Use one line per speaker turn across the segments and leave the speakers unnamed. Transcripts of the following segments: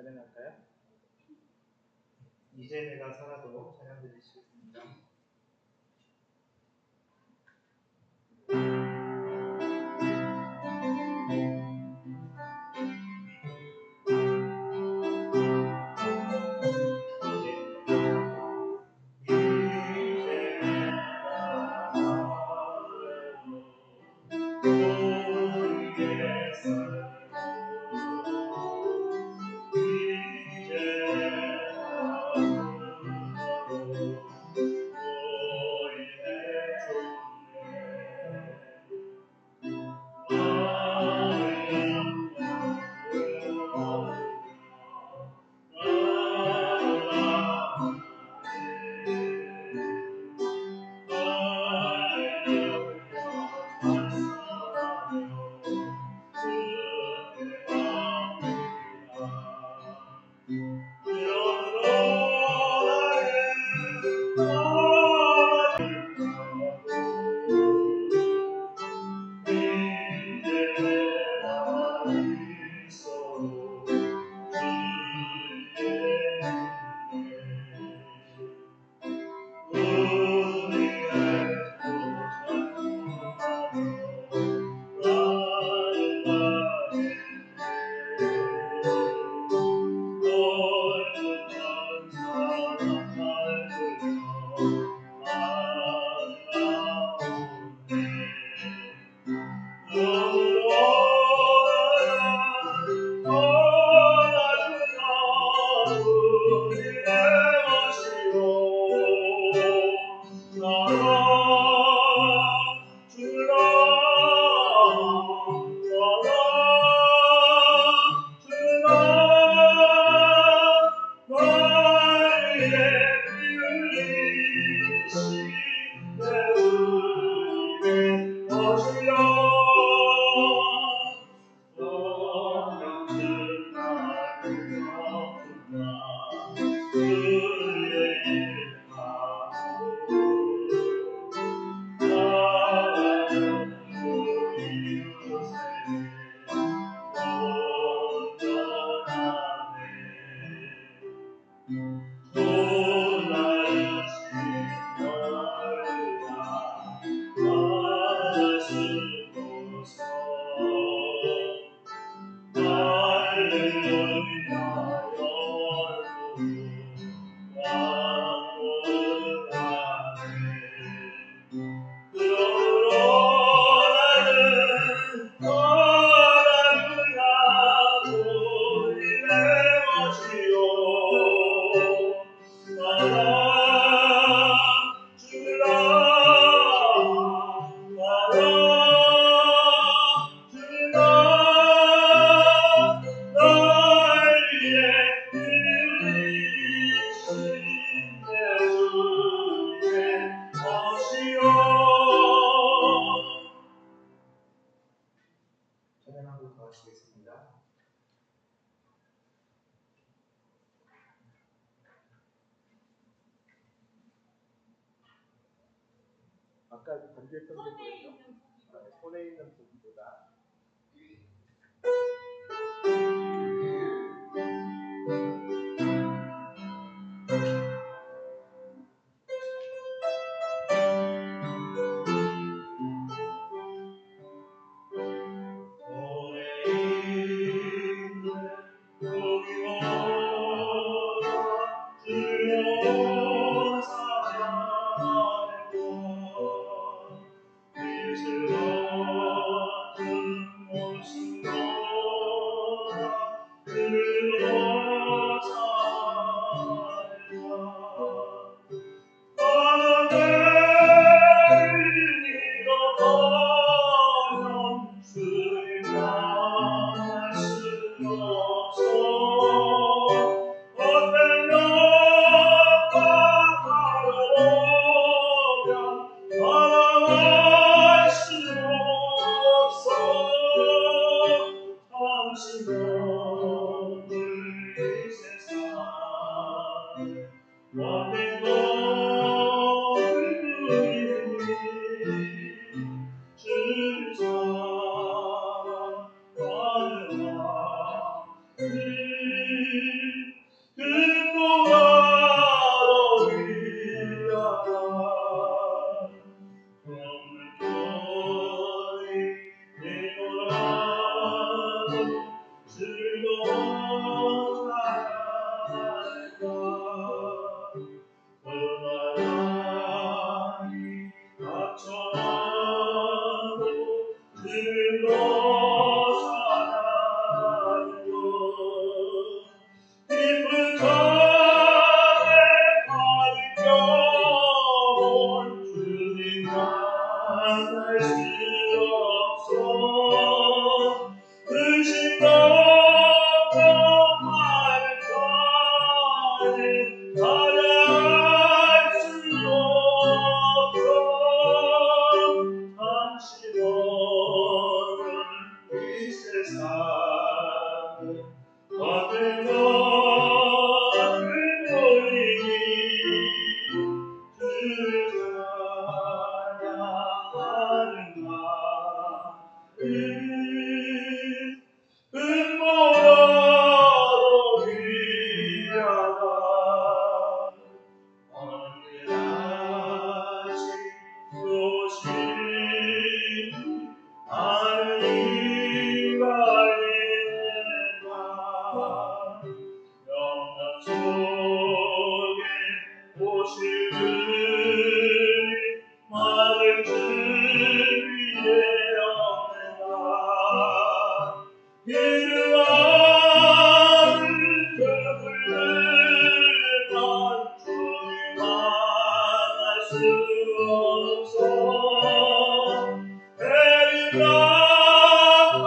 찬양할까요? 이제 내가 살아도 찬양 드리시겠습니다. 찬양하고 가시겠습니다. 아까 반주했던 게 뭐였죠? 손에 있는 부분보다
만날 수 없어 의심없던 말까지 찾아갈 수 없어 당신은 이 세상 어떤 것을 보이니 주를 찬양하는 마음 금보다도 귀하다 언제나 소식이 하나님 알리는 마 영광 속에 오시는 막을 준비에 없는가 이르와는 그물만 주님 만날 수 없어 내리락할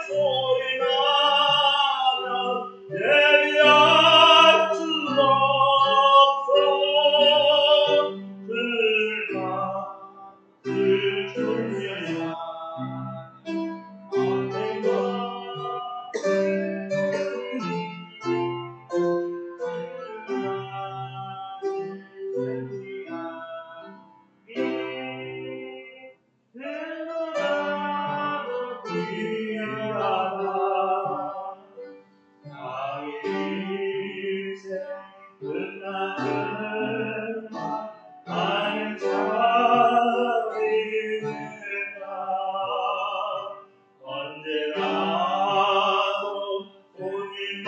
소리 나면 예비할 수 없어 그 중요한 언제라도 본인만한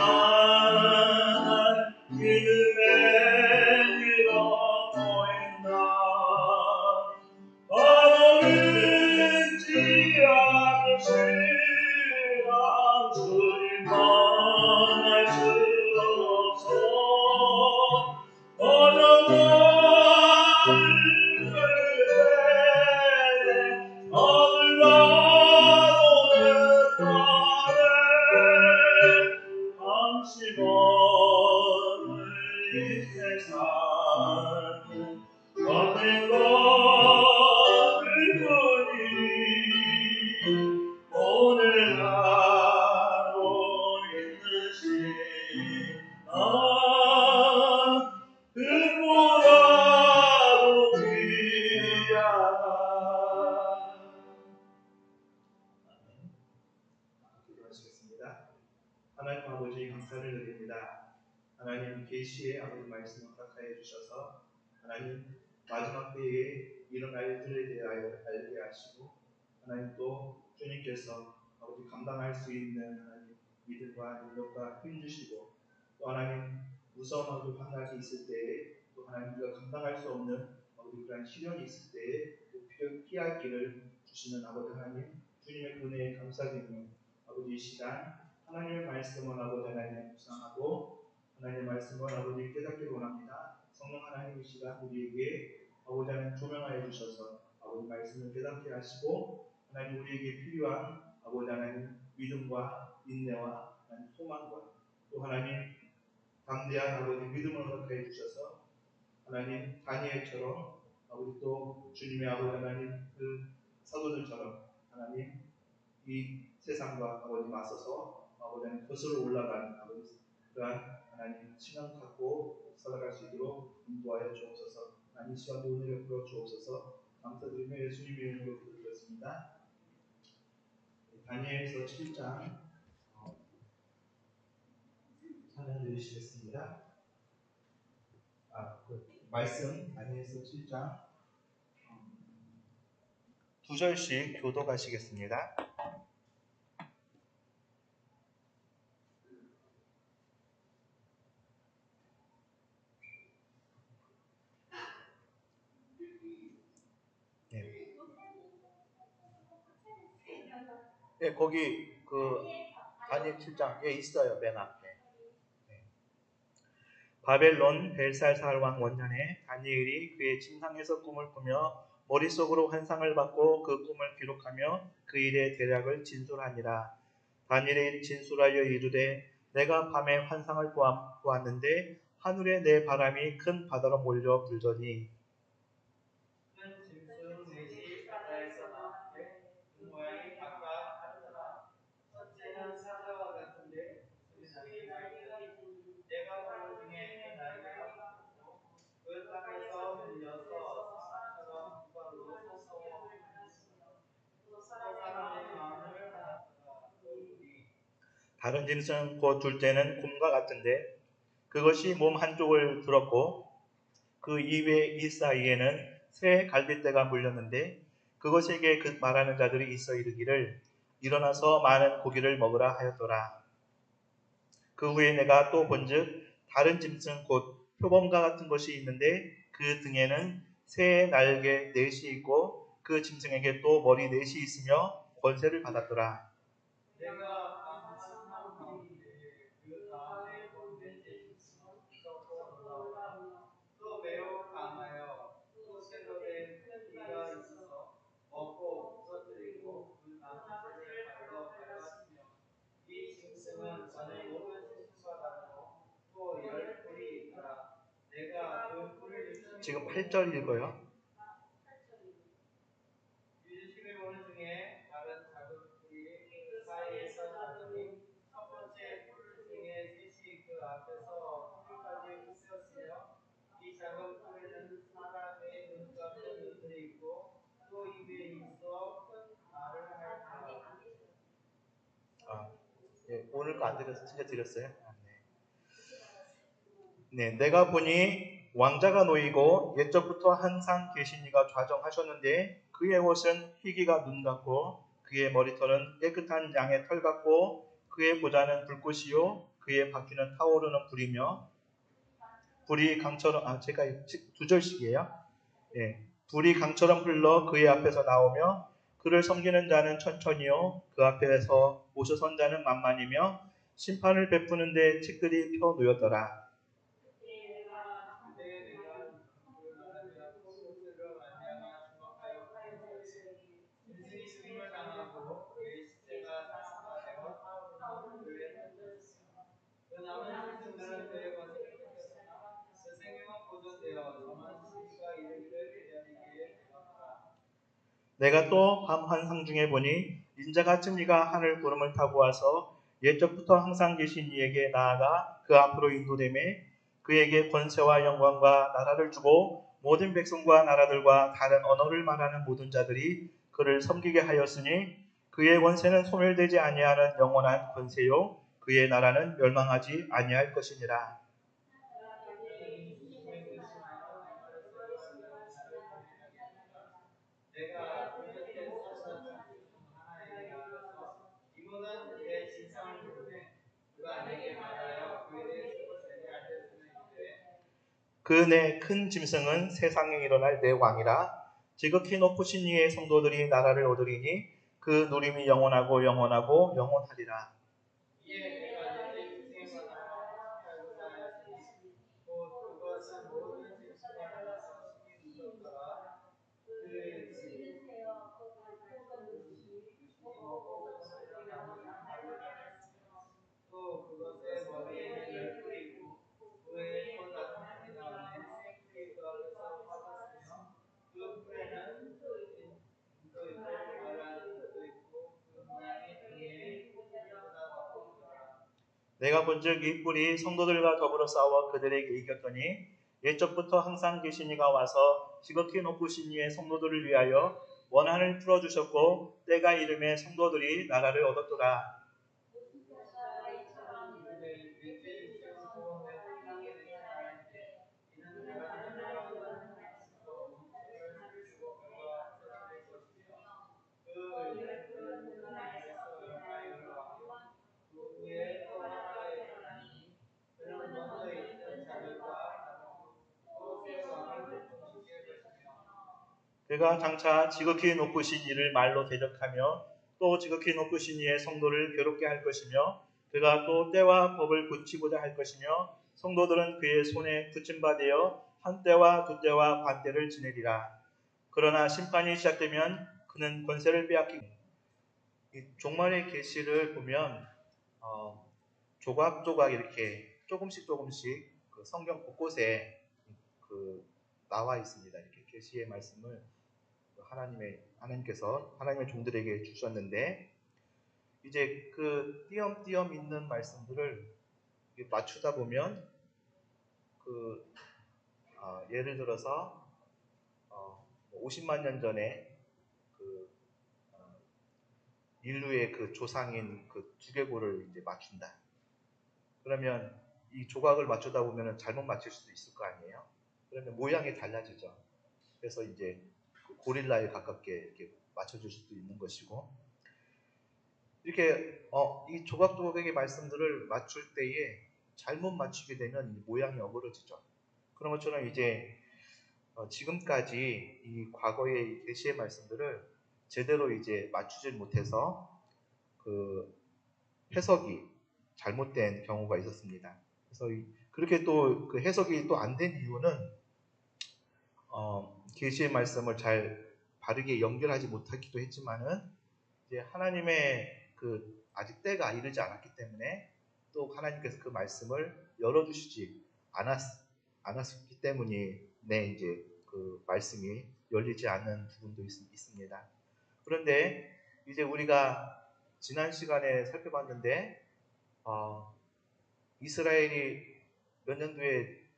믿음의 길로 보인다 바라는지 않는 시간 주님만 알 수 없어 어려운 그대 어느 나로는 말해 당신 없는 이 세상 어떤 것을 보니 오늘 하루 있는 시간 금보다도 귀하다
기도하시겠습니다. 하나님 아버지 감사를 드립니다. 하나님 계시의 아버지 말씀을 허락하여 주셔서 하나님 마지막 때에 일어날 일들에 대하여 알게 하시고 하나님 또 주님께서 아버지 감당할 수 있는 하나님 믿음과 능력과 힘 주시고 또 하나님 무서운 아버지 환난이 있을 때에 또 하나님 우리가 감당할 수 없는 아버지 그러한 시련이 있을 때에 또 피할 길을 주시는 아버지 하나님 주님의 은혜에 감사드리며 아버지 이 시간 하나님의 말씀을 아버지 하나님 묵상하고 하나님의 말씀을 아버지 깨닫기를 원합니다. 성령 하나님 이 시간 우리에게 아버지 하나님 조명하여 주셔서 아버지 말씀을 깨닫게 하시고 하나님 우리에게 필요한 아버지 하나님 믿음과 인내와 하나님 소망과 또 하나님 담대한 아버지 믿음을 허락해 주셔서 하나님 다니엘처럼 아버지 또 주님의 아버지 하나님 그 사도들처럼 하나님 이 세상과 아버지 맞서서 아버지 하나님 거슬러 올라가는 아버지 그러한 하나님 신앙 갖고 살아갈 수 있도록 인도하여 주옵소서. 하나님 시간도 은혜를 풀어 주옵소서. 감사드리며 예수님의 이름으로 기도드렸습니다. 다니엘서 7장 찬양 드리시겠습니다. 말씀 다니엘서 7장 2절씩 교독하시겠습니다. 네, 거기 그 다니엘 7장 있어요. 맨 앞에. 네. 바벨론 벨살살 왕 원년에 다니엘이 그의 침상에서 꿈을 꾸며 머릿속으로 환상을 받고 그 꿈을 기록하며 그 일의 대략을 진술하니라. 다니엘이 진술하여 이르되 내가 밤에 환상을 보았는데 하늘에 내 바람이 큰 바다로 몰려 불더니
큰 짐승 넷이 바다에서 나왔는데 그 모양이 각각 다르더라. 첫째는 사자와 같은데 목소리 날개가 있더니 내가 보는 중에 그 날개가 보고 그 땅에서 밀려서 사람처럼 두 발로 서서 또 사람의 마음을 알았더라. 또 우리
다른 짐승 곧 둘째는 곰과 같은데 그것이 몸 한쪽을 들었고 그 이외 이 사이에는 새 갈빗대가 물렸는데 그것에게 그 말하는 자들이 있어 이르기를 일어나서 많은 고기를 먹으라 하였더라. 그 후에 내가 또 본즉 다른 짐승 곧 표범과 같은 것이 있는데 그 등에는 새 날개 넷이 있고 그 짐승에게 또 머리 넷이 있으며 권세를 받았더라.
내가 한참 가운데 그 다음에 본 넷째 짐승은 무섭고 놀라우며 또 매우 강하여 또 새로 된 큰 이가 있어서 먹고 부서뜨리고 그 나머지를 발로 밟았으며 이 짐승은 전에 모든 짐승과 다르고 또 열 뿔이 있더라. 내가 그 뿔을
지금 8절 읽어요.
유심히 보는 중에 다른 작은 뿔이 그 사이에서 나더니 첫 번째 뿔 중에 셋이 그 앞에서 뿔까지 으스렸으며 이 작은 뿔에는 사람의 눈 같은 눈들이 있고 또 입에 있어 말을 하였더라.
오늘 거 안 드렸어요? 네, 내가 보니 왕자가 놓이고 옛적부터 항상 계신 이가 좌정하셨는데 그의 옷은 희기가 눈 같고 그의 머리털은 깨끗한 양의 털 같고 그의 보좌는 불꽃이요 그의 바퀴는 타오르는 불이며 불이 강처럼 제가 2절씩이에요. 예, 불이 강처럼 흘러 그의 앞에서 나오며 그를 섬기는 자는 천천히요 그 앞에서 모셔선 자는 만만이며 심판을 베푸는데 티끌이 펴 놓였더라.
짐승이 죽임을 당하고 그의 시체가 사살하여 타오르는 불에 던져졌으며 그 남은 짐승들은 그의 권세를 뺏겼으나 그 생명은 보존되어 저만 시기가 이르기를 기다리기에 되었더라.
내가 또 밤 환상 중에 보니 인자같은 이가 하늘 구름을 타고 와서 옛적부터 항상 계신 이에게 나아가 그 앞으로 인도되매 그에게 권세와 영광과 나라를 주고 모든 백성과 나라들과 다른 언어를 말하는 모든 자들이 그를 섬기게 하였으니 그의 권세는 소멸되지 아니하는 영원한 권세요 그의 나라는 멸망하지 아니할 것이니라.
내가 그 곁에 서서 장수 중 하나에게 이르러서 이모는 일의 진상을 물으매 그가 내게 말하여 그 일의 수고세를 알려주며 이르되
그 내 큰 짐승은 세상에 일어날 내 왕이라 지극히 높으신 이의 성도들이 나라를 얻으리니 그 누림이 영원하고 영원하고 영원하리라.
이에 내가 넷째 짐승에 관하여 알고자 하였으니 곧 그것은 모든 짐승과 달라서 심히 무섭더라. 그 짐승이 먹고 부서지는 나무를 발로 밟았으며 또 그것의 머리에는 열 뿔이 있고 그 외에 또 다른 뿔이 나오매 새 뿔이 그 앞에서 빠졌으며 그 뿔에는 눈도 있고 말하는 눈도 있고 그 모양이 등에 뿔보다 더 크더라.
내가 본즉 이 뿔이 성도들과 더불어 싸워 그들에게 이겼더니 옛적부터 항상 계신 이가 와서 지극히 높으신 이의 성도들을 위하여 원한을 풀어주셨고 때가 이름에 성도들이 나라를 얻었더라. 그가 장차 지극히 높으신 이를 말로 대적하며 또 지극히 높으신 이의 성도를 괴롭게 할 것이며 그가 또 때와 법을 굳히고자 할 것이며 성도들은 그의 손에 붙임 바 되어 한 때와 두 때와 반 때를 지내리라. 그러나 심판이 시작되면 그는 권세를 빼앗기고 이 종말의 계시를 보면 조각조각 이렇게 조금씩 그 성경 곳곳에 그 나와 있습니다. 이렇게 계시의 말씀을 하나님의 종들에게 주셨는데 이제 그 띄엄띄엄 있는 말씀들을 맞추다 보면 예를 들어서 50만 년 전에 그 인류의 그 조상인 그 두개골을 이제 맞춘다. 그러면 이 조각을 맞추다 보면 잘못 맞출 수도 있을 거 아니에요? 그러면 모양이 달라지죠. 그래서 이제 고릴라에 가깝게 이렇게 맞춰줄 수도 있는 것이고, 이렇게 이 조각조각의 말씀들을 맞출 때에 잘못 맞추게 되면 모양이 어그러지죠. 그런 것처럼 이제 지금까지 이 과거의 계시의 말씀들을 제대로 이제 맞추질 못해서 그 해석이 잘못된 경우가 있었습니다. 그래서 그렇게 또 그 해석이 또 안 된 이유는 계시의 말씀을 잘 바르게 연결하지 못했기도 했지만은 이제 하나님의 그 아직 때가 이르지 않았기 때문에 또 하나님께서 그 말씀을 열어주시지 않았기 때문에 이제 그 말씀이 열리지 않는 부분도 있습니다. 그런데 이제 우리가 지난 시간에 살펴봤는데 이스라엘이 몇 년도에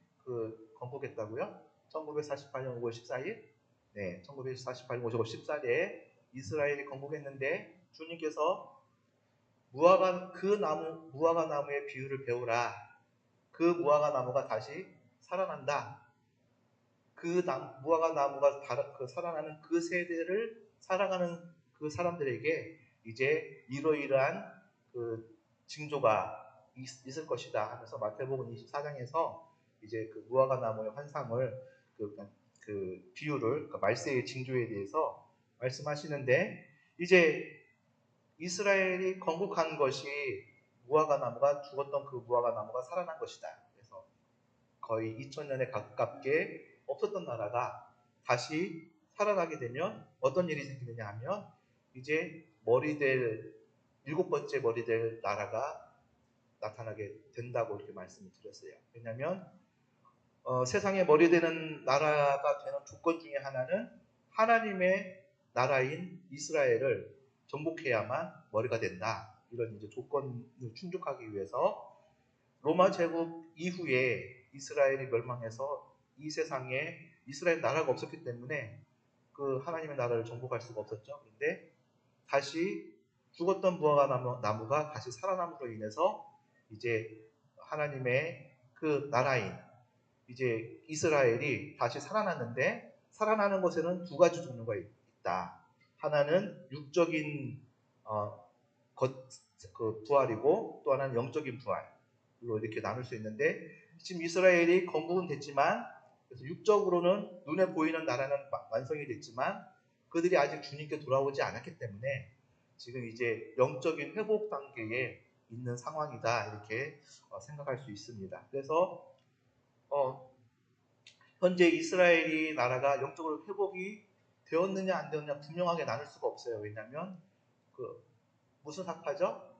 건국했다고요? 1948년 5월 14일? 네, 1948년 5월 14일에 이스라엘이 건국했는데 주님께서 무화과 나무의 비유를 배우라. 그 무화과 나무가 다시 살아난다. 무화과 나무가 살아나는 그 세대를 살아가는 그 사람들에게 이제 이러이러한 그 징조가 있을 것이다 하면서 마태복음 24장에서 이제 그 무화과 나무의 환상을 그 비유를 말세의 징조에 대해서 말씀하시는데 이제 이스라엘이 건국한 것이 죽었던 그 무화과 나무가 살아난 것이다. 그래서 거의 2000년에 가깝게 없었던 나라가 다시 살아나게 되면 어떤 일이 생기느냐 하면 이제 일곱 번째 머리 될 나라가 나타나게 된다고 이렇게 말씀을 드렸어요. 왜냐하면 세상에 머리 되는 나라가 되는 조건 중에 하나는 하나님의 나라인 이스라엘을 정복해야만 머리가 된다. 이런 이제 조건을 충족하기 위해서 로마 제국 이후에 이스라엘이 멸망해서 이 세상에 이스라엘 나라가 없었기 때문에 그 하나님의 나라를 정복할 수가 없었죠. 그런데 다시 죽었던 무화과 나무가 다시 살아남으로 인해서 이제 하나님의 그 나라인 이제 이스라엘이 다시 살아났는데 살아나는 것에는 두 가지 종류가 있다. 하나는 육적인 부활이고 또 하나는 영적인 부활로 이렇게 나눌 수 있는데 지금 이스라엘이 건국은 됐지만 그래서 육적으로는 눈에 보이는 나라는 완성이 됐지만 그들이 아직 주님께 돌아오지 않았기 때문에 지금 이제 영적인 회복 단계에 있는 상황이다 이렇게 생각할 수 있습니다. 그래서 현재 이스라엘이 나라가 영적으로 회복이 되었느냐 안 되었느냐 분명하게 나눌 수가 없어요. 왜냐하면 무슨 학파죠?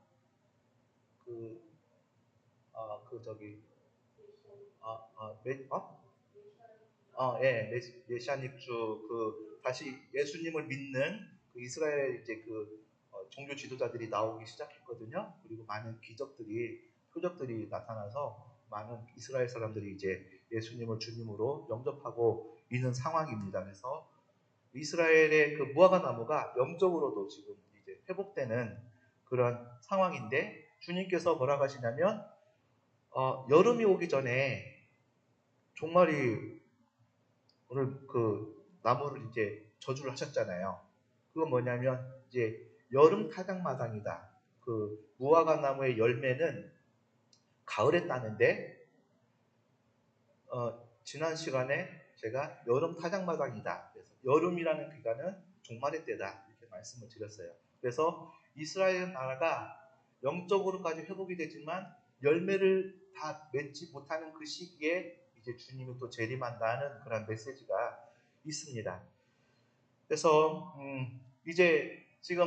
메시아닉주 다시 예수님을 믿는 그 이스라엘 이제 종교 지도자들이 나오기 시작했거든요. 그리고 많은 표적들이 나타나서 많은 이스라엘 사람들이 이제 예수님을 주님으로 영접하고 있는 상황입니다. 그래서 이스라엘의 그 무화과 나무가 영적으로도 지금 이제 회복되는 그런 상황인데 주님께서 뭐라고 하시냐면 여름이 오기 전에 종말이 오늘 그 나무를 이제 저주를 하셨잖아요. 그건 뭐냐면 이제 여름 타작마당이다. 그 무화과 나무의 열매는 가을에 따는데 지난 시간에 제가 여름 타작마당이다. 그래서 여름이라는 기간은 종말의 때다 이렇게 말씀을 드렸어요. 그래서 이스라엘 나라가 영적으로까지 회복이 되지만 열매를 다 맺지 못하는 그 시기에 이제 주님이 또 재림한다는 그런 메시지가 있습니다. 그래서 이제 지금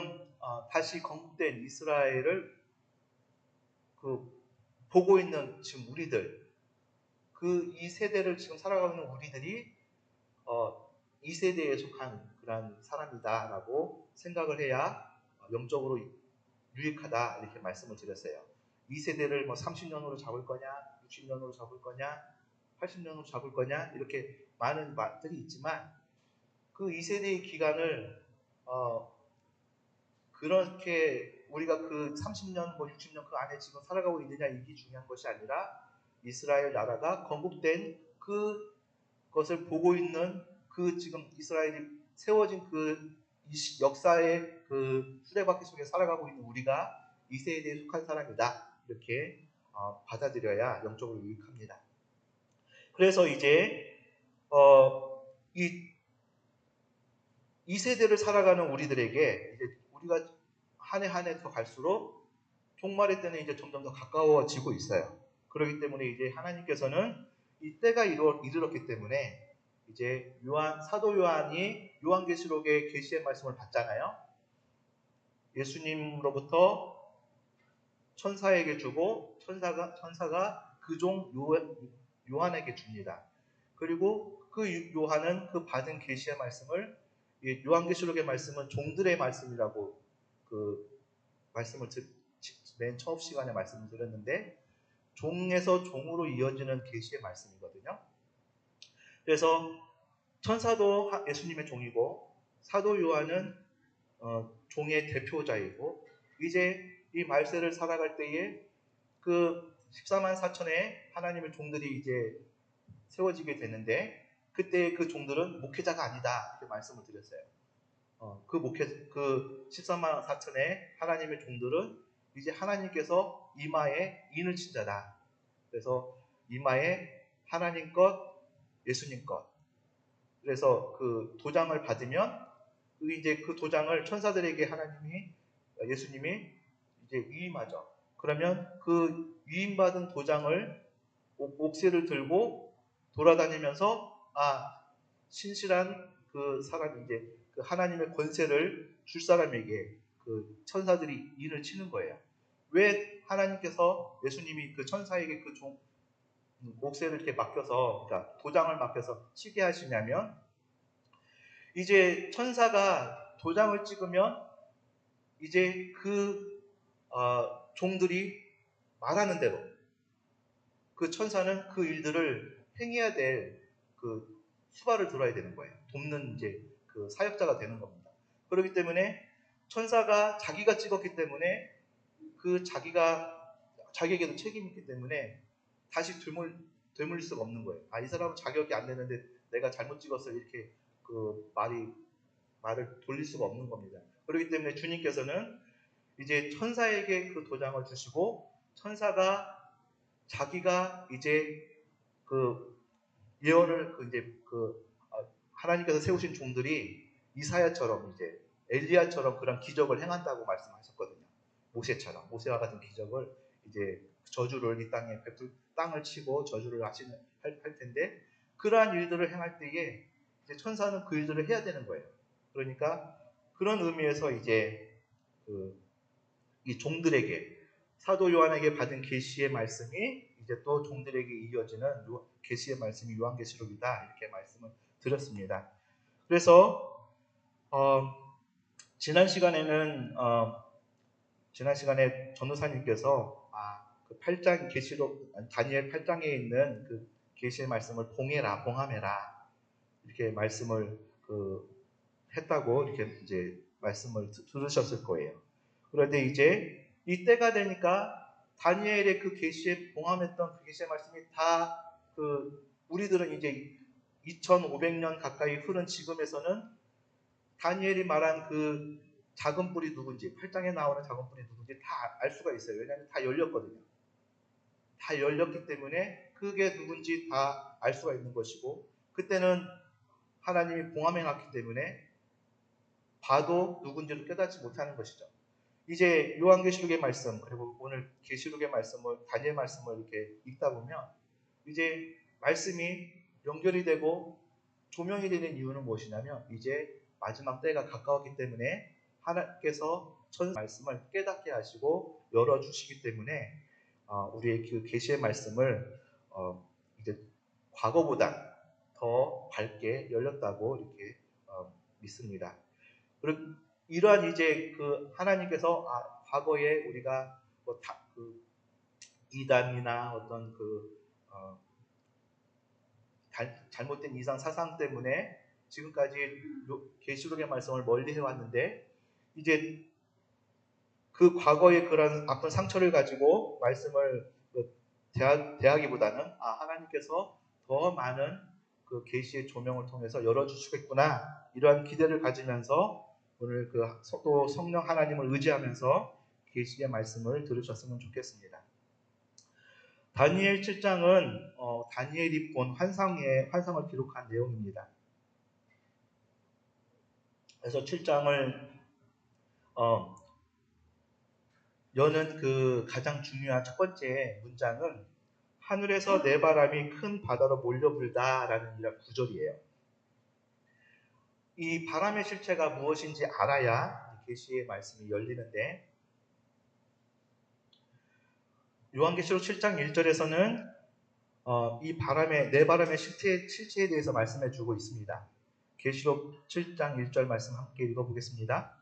다시 건국된 이스라엘을 보고 있는 지금 우리들, 이 세대를 지금 살아가고 있는 우리들이 이 세대에 속한 그런 사람이다라고 생각을 해야 영적으로 유익하다 이렇게 말씀을 드렸어요. 이 세대를 뭐 30년으로 잡을 거냐, 60년으로 잡을 거냐, 80년으로 잡을 거냐 이렇게 많은 말들이 있지만 그 2세대의 기간을 그렇게 우리가 그 30년, 뭐 60년 그 안에 지금 살아가고 있느냐 이게 중요한 것이 아니라 이스라엘 나라가 건국된 그것을 보고 있는 그 지금 이스라엘이 세워진 그 역사의 그 수레바퀴 속에 살아가고 있는 우리가 이 세대에 속한 사람이다 이렇게 받아들여야 영적으로 유익합니다. 그래서 이제 이 세대를 살아가는 우리들에게 이제 우리가 한 해 한 해 더 갈수록 종말의 때는 이제 점점 더 가까워지고 있어요. 그렇기 때문에 이제 하나님께서는 이 때가 이르렀기 때문에 이제 사도 요한이 요한계시록의 계시의 말씀을 받잖아요. 예수님으로부터 천사에게 주고 천사가 그 종 요한에게 줍니다. 그리고 그 요한은 그 받은 계시의 말씀을 요한계시록의 말씀은 종들의 말씀이라고 그 말씀을 맨 처음 시간에 말씀을 드렸는데 종에서 종으로 이어지는 계시의 말씀이거든요. 그래서 천사도 예수님의 종이고 사도 요한은 종의 대표자이고 이제 이 말세를 살아갈 때에 그 14만 4천의 하나님의 종들이 이제 세워지게 되는데 그때 그 종들은 목회자가 아니다 이렇게 말씀을 드렸어요. 그 14만 4천의 하나님의 종들은 이제 하나님께서 이마에 인을 친 자다. 그래서 이마에 하나님 것, 예수님 것. 그래서 그 도장을 받으면 이제 그 도장을 천사들에게 예수님이 이제 위임하죠. 그러면 그 위임받은 도장을 옥새를 들고 돌아다니면서 신실한 그 사람이 이제 그 하나님의 권세를 줄 사람에게 그 천사들이 인을 치는 거예요. 왜 하나님께서 예수님이 그 천사에게 그 옥새를 이렇게 맡겨서 그러니까 도장을 맡겨서 치게 하시냐면 이제 천사가 도장을 찍으면 이제 그 종들이 말하는 대로 그 천사는 그 일들을 행해야 될 그 수발을 들어야 되는 거예요. 돕는 이제 그 사역자가 되는 겁니다. 그렇기 때문에 천사가 자기가 찍었기 때문에 그 자기에게도 책임이 있기 때문에 다시 되물릴 수가 없는 거예요. 이 사람은 자격이 안 되는데 내가 잘못 찍었어 이렇게 그 말을 돌릴 수가 없는 겁니다. 그렇기 때문에 주님께서는 이제 천사에게 그 도장을 주시고 천사가 자기가 이제 그 예언을 하나님께서 세우신 종들이 이사야처럼 이제 엘리야처럼 그런 기적을 행한다고 말씀하셨거든요. 모세와 같은 기적을 이제 저주를 이 땅에 땅을 치고 저주를 할 텐데 그러한 일들을 행할 때에 이제 천사는 그 일들을 해야 되는 거예요. 그러니까 그런 의미에서 이제 이 종들에게 사도 요한에게 받은 계시의 말씀이 이제 또 종들에게 이어지는 계시의 말씀이 요한계시록이다 이렇게 말씀을 드렸습니다. 그래서 지난 시간에 전도사님께서 그 8장 다니엘 8장에 있는 그 계시의 말씀을 봉함해라 이렇게 말씀을 했다고 이렇게 이제 말씀을 들으셨을 거예요. 그런데 이제 이 때가 되니까 다니엘의 그 계시에 봉함했던 그 계시의 말씀이 다 우리들은 이제 2500년 가까이 흐른 지금에서는 다니엘이 말한 그 작은 뿔이 누군지 8장에 나오는 작은 뿔이 누군지 다 알 수가 있어요. 왜냐하면 다 열렸거든요. 다 열렸기 때문에 그게 누군지 다 알 수가 있는 것이고 그때는 하나님이 봉함해놨기 때문에 봐도 누군지를 깨닫지 못하는 것이죠. 이제 요한계시록의 말씀 그리고 오늘 계시록의 말씀을 다니엘 말씀을 이렇게 읽다 보면 이제 말씀이 연결이 되고 조명이 되는 이유는 무엇이냐면 이제 마지막 때가 가까웠기 때문에 하나님께서 천사 말씀을 깨닫게 하시고 열어주시기 때문에 우리의 그 계시의 말씀을 이제 과거보다 더 밝게 열렸다고 이렇게 믿습니다. 그리고 이러한 이제 그 하나님께서 과거에 우리가 뭐 그 이단이나 어떤 그 잘못된 이상 사상 때문에 지금까지 계시록의 말씀을 멀리 해왔는데 이제 그 과거의 그런 아픈 상처를 가지고 말씀을 대하기보다는 하나님께서 더 많은 그 계시의 조명을 통해서 열어주시겠구나 이러한 기대를 가지면서 오늘 또 성령 하나님을 의지하면서 계시의 말씀을 들으셨으면 좋겠습니다. 다니엘 7장은 다니엘이 본 환상을 기록한 내용입니다. 그래서 7장을 여는 그 가장 중요한 첫 번째 문장은 하늘에서 내 바람이 큰 바다로 몰려불다라는 이런 구절이에요. 이 바람의 실체가 무엇인지 알아야 계시의 말씀이 열리는데 요한계시록 7장 1절에서는 내 바람의 실체에 대해서 말씀해 주고 있습니다. 계시록 7장 1절 말씀 함께 읽어보겠습니다.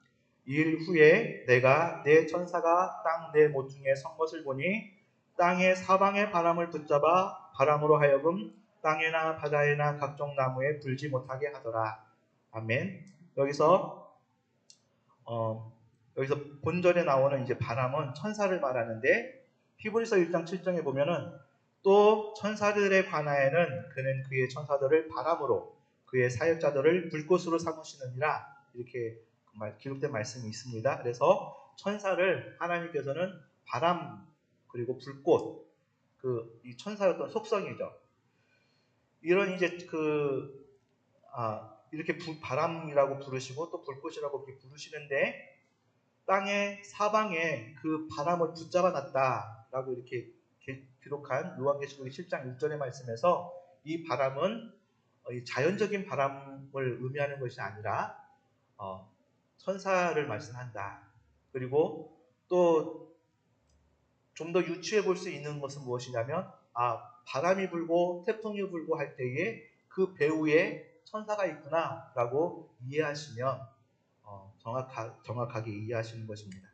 이일 후에 내가 내 천사가 땅 내 모퉁이에 선 것을 보니 땅의 사방의 바람을 붙잡아 바람으로 하여금 땅에나 바다에나 각종 나무에 불지 못하게 하더라. 아멘. 여기서 본절에 나오는 이제 바람은 천사를 말하는데 히브리서 1장 7장에 보면은 또 천사들에 관하여는 그는 그의 천사들을 바람으로 그의 사역자들을 불꽃으로 삼으시느니라 이렇게 기록된 말씀이 있습니다. 그래서 천사를 하나님께서는 바람 그리고 불꽃 이 천사의 어떤 속성이죠. 이런 이제 이렇게 바람이라고 부르시고 또 불꽃이라고 이렇게 부르시는데 땅의 사방에 그 바람을 붙잡아 놨다라고 이렇게 기록한 요한계시록 7장 1절의 말씀에서 이 바람은 자연적인 바람을 의미하는 것이 아니라 천사를 말씀한다. 그리고 또 좀 더 유추해 볼 수 있는 것은 무엇이냐면 바람이 불고 태풍이 불고 할 때에 그 배후에 천사가 있구나라고 이해하시면 정확하게 이해하시는 것입니다.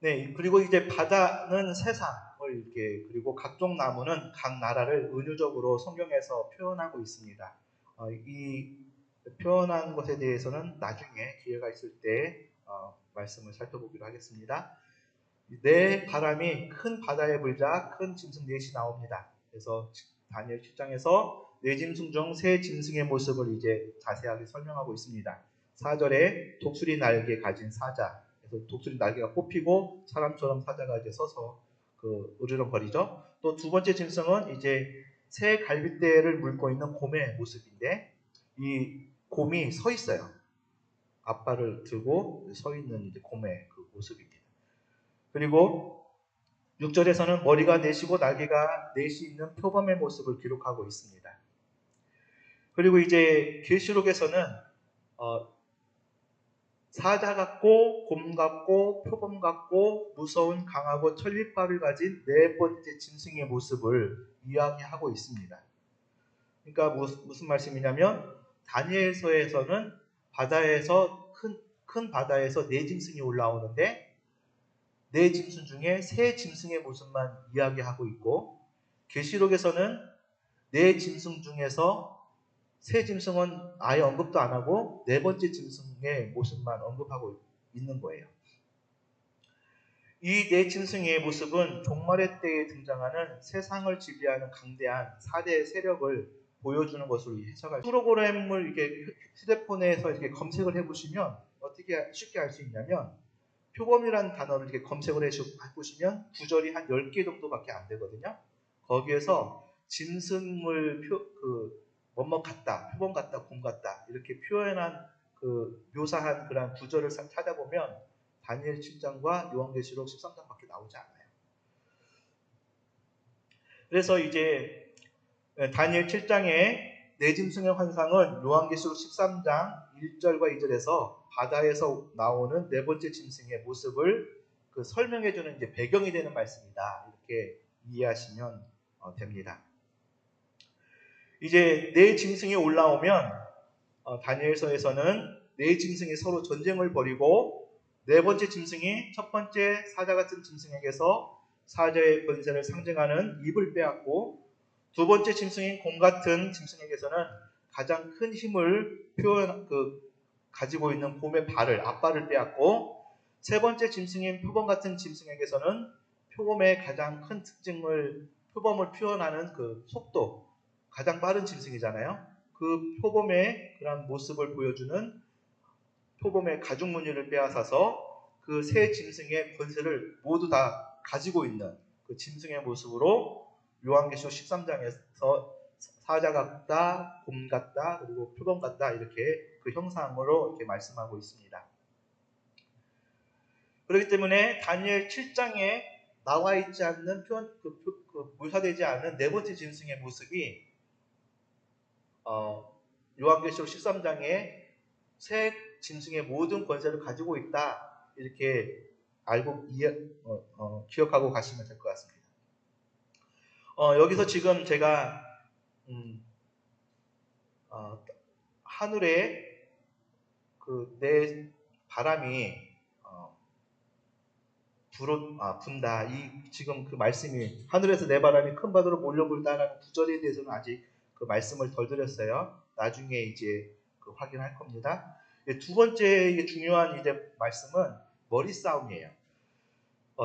네, 그리고 이제 바다는 세상을 이렇게 그리고 각종 나무는 각 나라를 은유적으로 성경에서 표현하고 있습니다. 이 표현한 것에 대해서는 나중에 기회가 있을 때 말씀을 살펴보기로 하겠습니다. 내 바람이 큰 바다에 불자 큰 짐승 넷이 나옵니다. 그래서 다니엘 7장에서 네 짐승 중 세 짐승의 모습을 이제 자세하게 설명하고 있습니다. 4절에 독수리 날개 가진 사자, 그래서 독수리 날개가 뽑히고 사람처럼 사자가 이제 서서 으르렁거리죠. 또 두 번째 짐승은 이제 새 갈빗대를 물고 있는 곰의 모습인데 이 곰이 서 있어요. 앞발을 들고 서 있는 이제 곰의 그 모습입니다. 그리고 6절에서는 머리가 넷이고 날개가 넷이 있는 표범의 모습을 기록하고 있습니다. 그리고 이제 계시록에서는 사자 같고 곰 같고 표범 같고 무서운 강하고 천리빨을 가진 네 번째 짐승의 모습을 이야기하고 있습니다. 그러니까 무슨 말씀이냐면 다니엘서에서는 바다에서 큰 바다에서 네 짐승이 올라오는데 네 짐승 중에 세 짐승의 모습만 이야기하고 있고 계시록에서는 네 짐승 중에서 세 짐승은 아예 언급도 안 하고 네 번째 짐승의 모습만 언급하고 있는 거예요. 이 네 짐승의 모습은 종말의 때에 등장하는 세상을 지배하는 강대한 4대 세력을 보여주는 것으로 해석할 프로그램을 이렇게 휴대폰에서 이렇게 검색을 해보시면 어떻게 쉽게 알 수 있냐면 표범이라는 단어를 이렇게 검색을 해보시면 구절이 한 10개 정도밖에 안 되거든요. 거기에서 짐승을 뭐뭐 같다, 표범 같다, 곰 같다 이렇게 표현한 묘사한 그런 구절을 찾아보면 다니엘 7장과 요한계시록 13장밖에 나오지 않아요. 그래서 이제 다니엘 7장에 네 짐승의 환상은 요한계시록 13장 1절과 2절에서 바다에서 나오는 네 번째 짐승의 모습을 설명해주는 이제 배경이 되는 말씀이다. 이렇게 이해하시면 됩니다. 이제 네 짐승이 올라오면 다니엘서에서는 네 짐승이 서로 전쟁을 벌이고 네 번째 짐승이 첫 번째 사자 같은 짐승에게서 사자의 권세를 상징하는 입을 빼앗고 두 번째 짐승인 곰 같은 짐승에게서는 가장 큰 힘을 가지고 있는 곰의 앞발을 빼앗고 세 번째 짐승인 표범 같은 짐승에게서는 표범의 가장 큰 표범을 표현하는 속도, 가장 빠른 짐승이잖아요. 그 표범의 그런 모습을 보여주는 표범의 가죽 무늬를 빼앗아서 그 세 짐승의 권세를 모두 다 가지고 있는 그 짐승의 모습으로 요한계시록 13장에서 사자 같다, 곰 같다, 그리고 표범 같다 이렇게 그 형상으로 이렇게 말씀하고 있습니다. 그렇기 때문에 다니엘 7장에 나와 있지 않는 묘사되지 않은 네 번째 짐승의 모습이 요한계시록 13장에 새 짐승의 모든 권세를 가지고 있다 이렇게 기억하고 가시면 될 것 같습니다. 여기서 지금 제가 하늘에 내 바람이 분다. 지금 그 말씀이 하늘에서 내 바람이 큰 바다로 몰려불다라는 구절에 대해서는 아직 그 말씀을 덜 드렸어요. 나중에 이제 확인할 겁니다. 두 번째 중요한 이제 말씀은 머리 싸움이에요.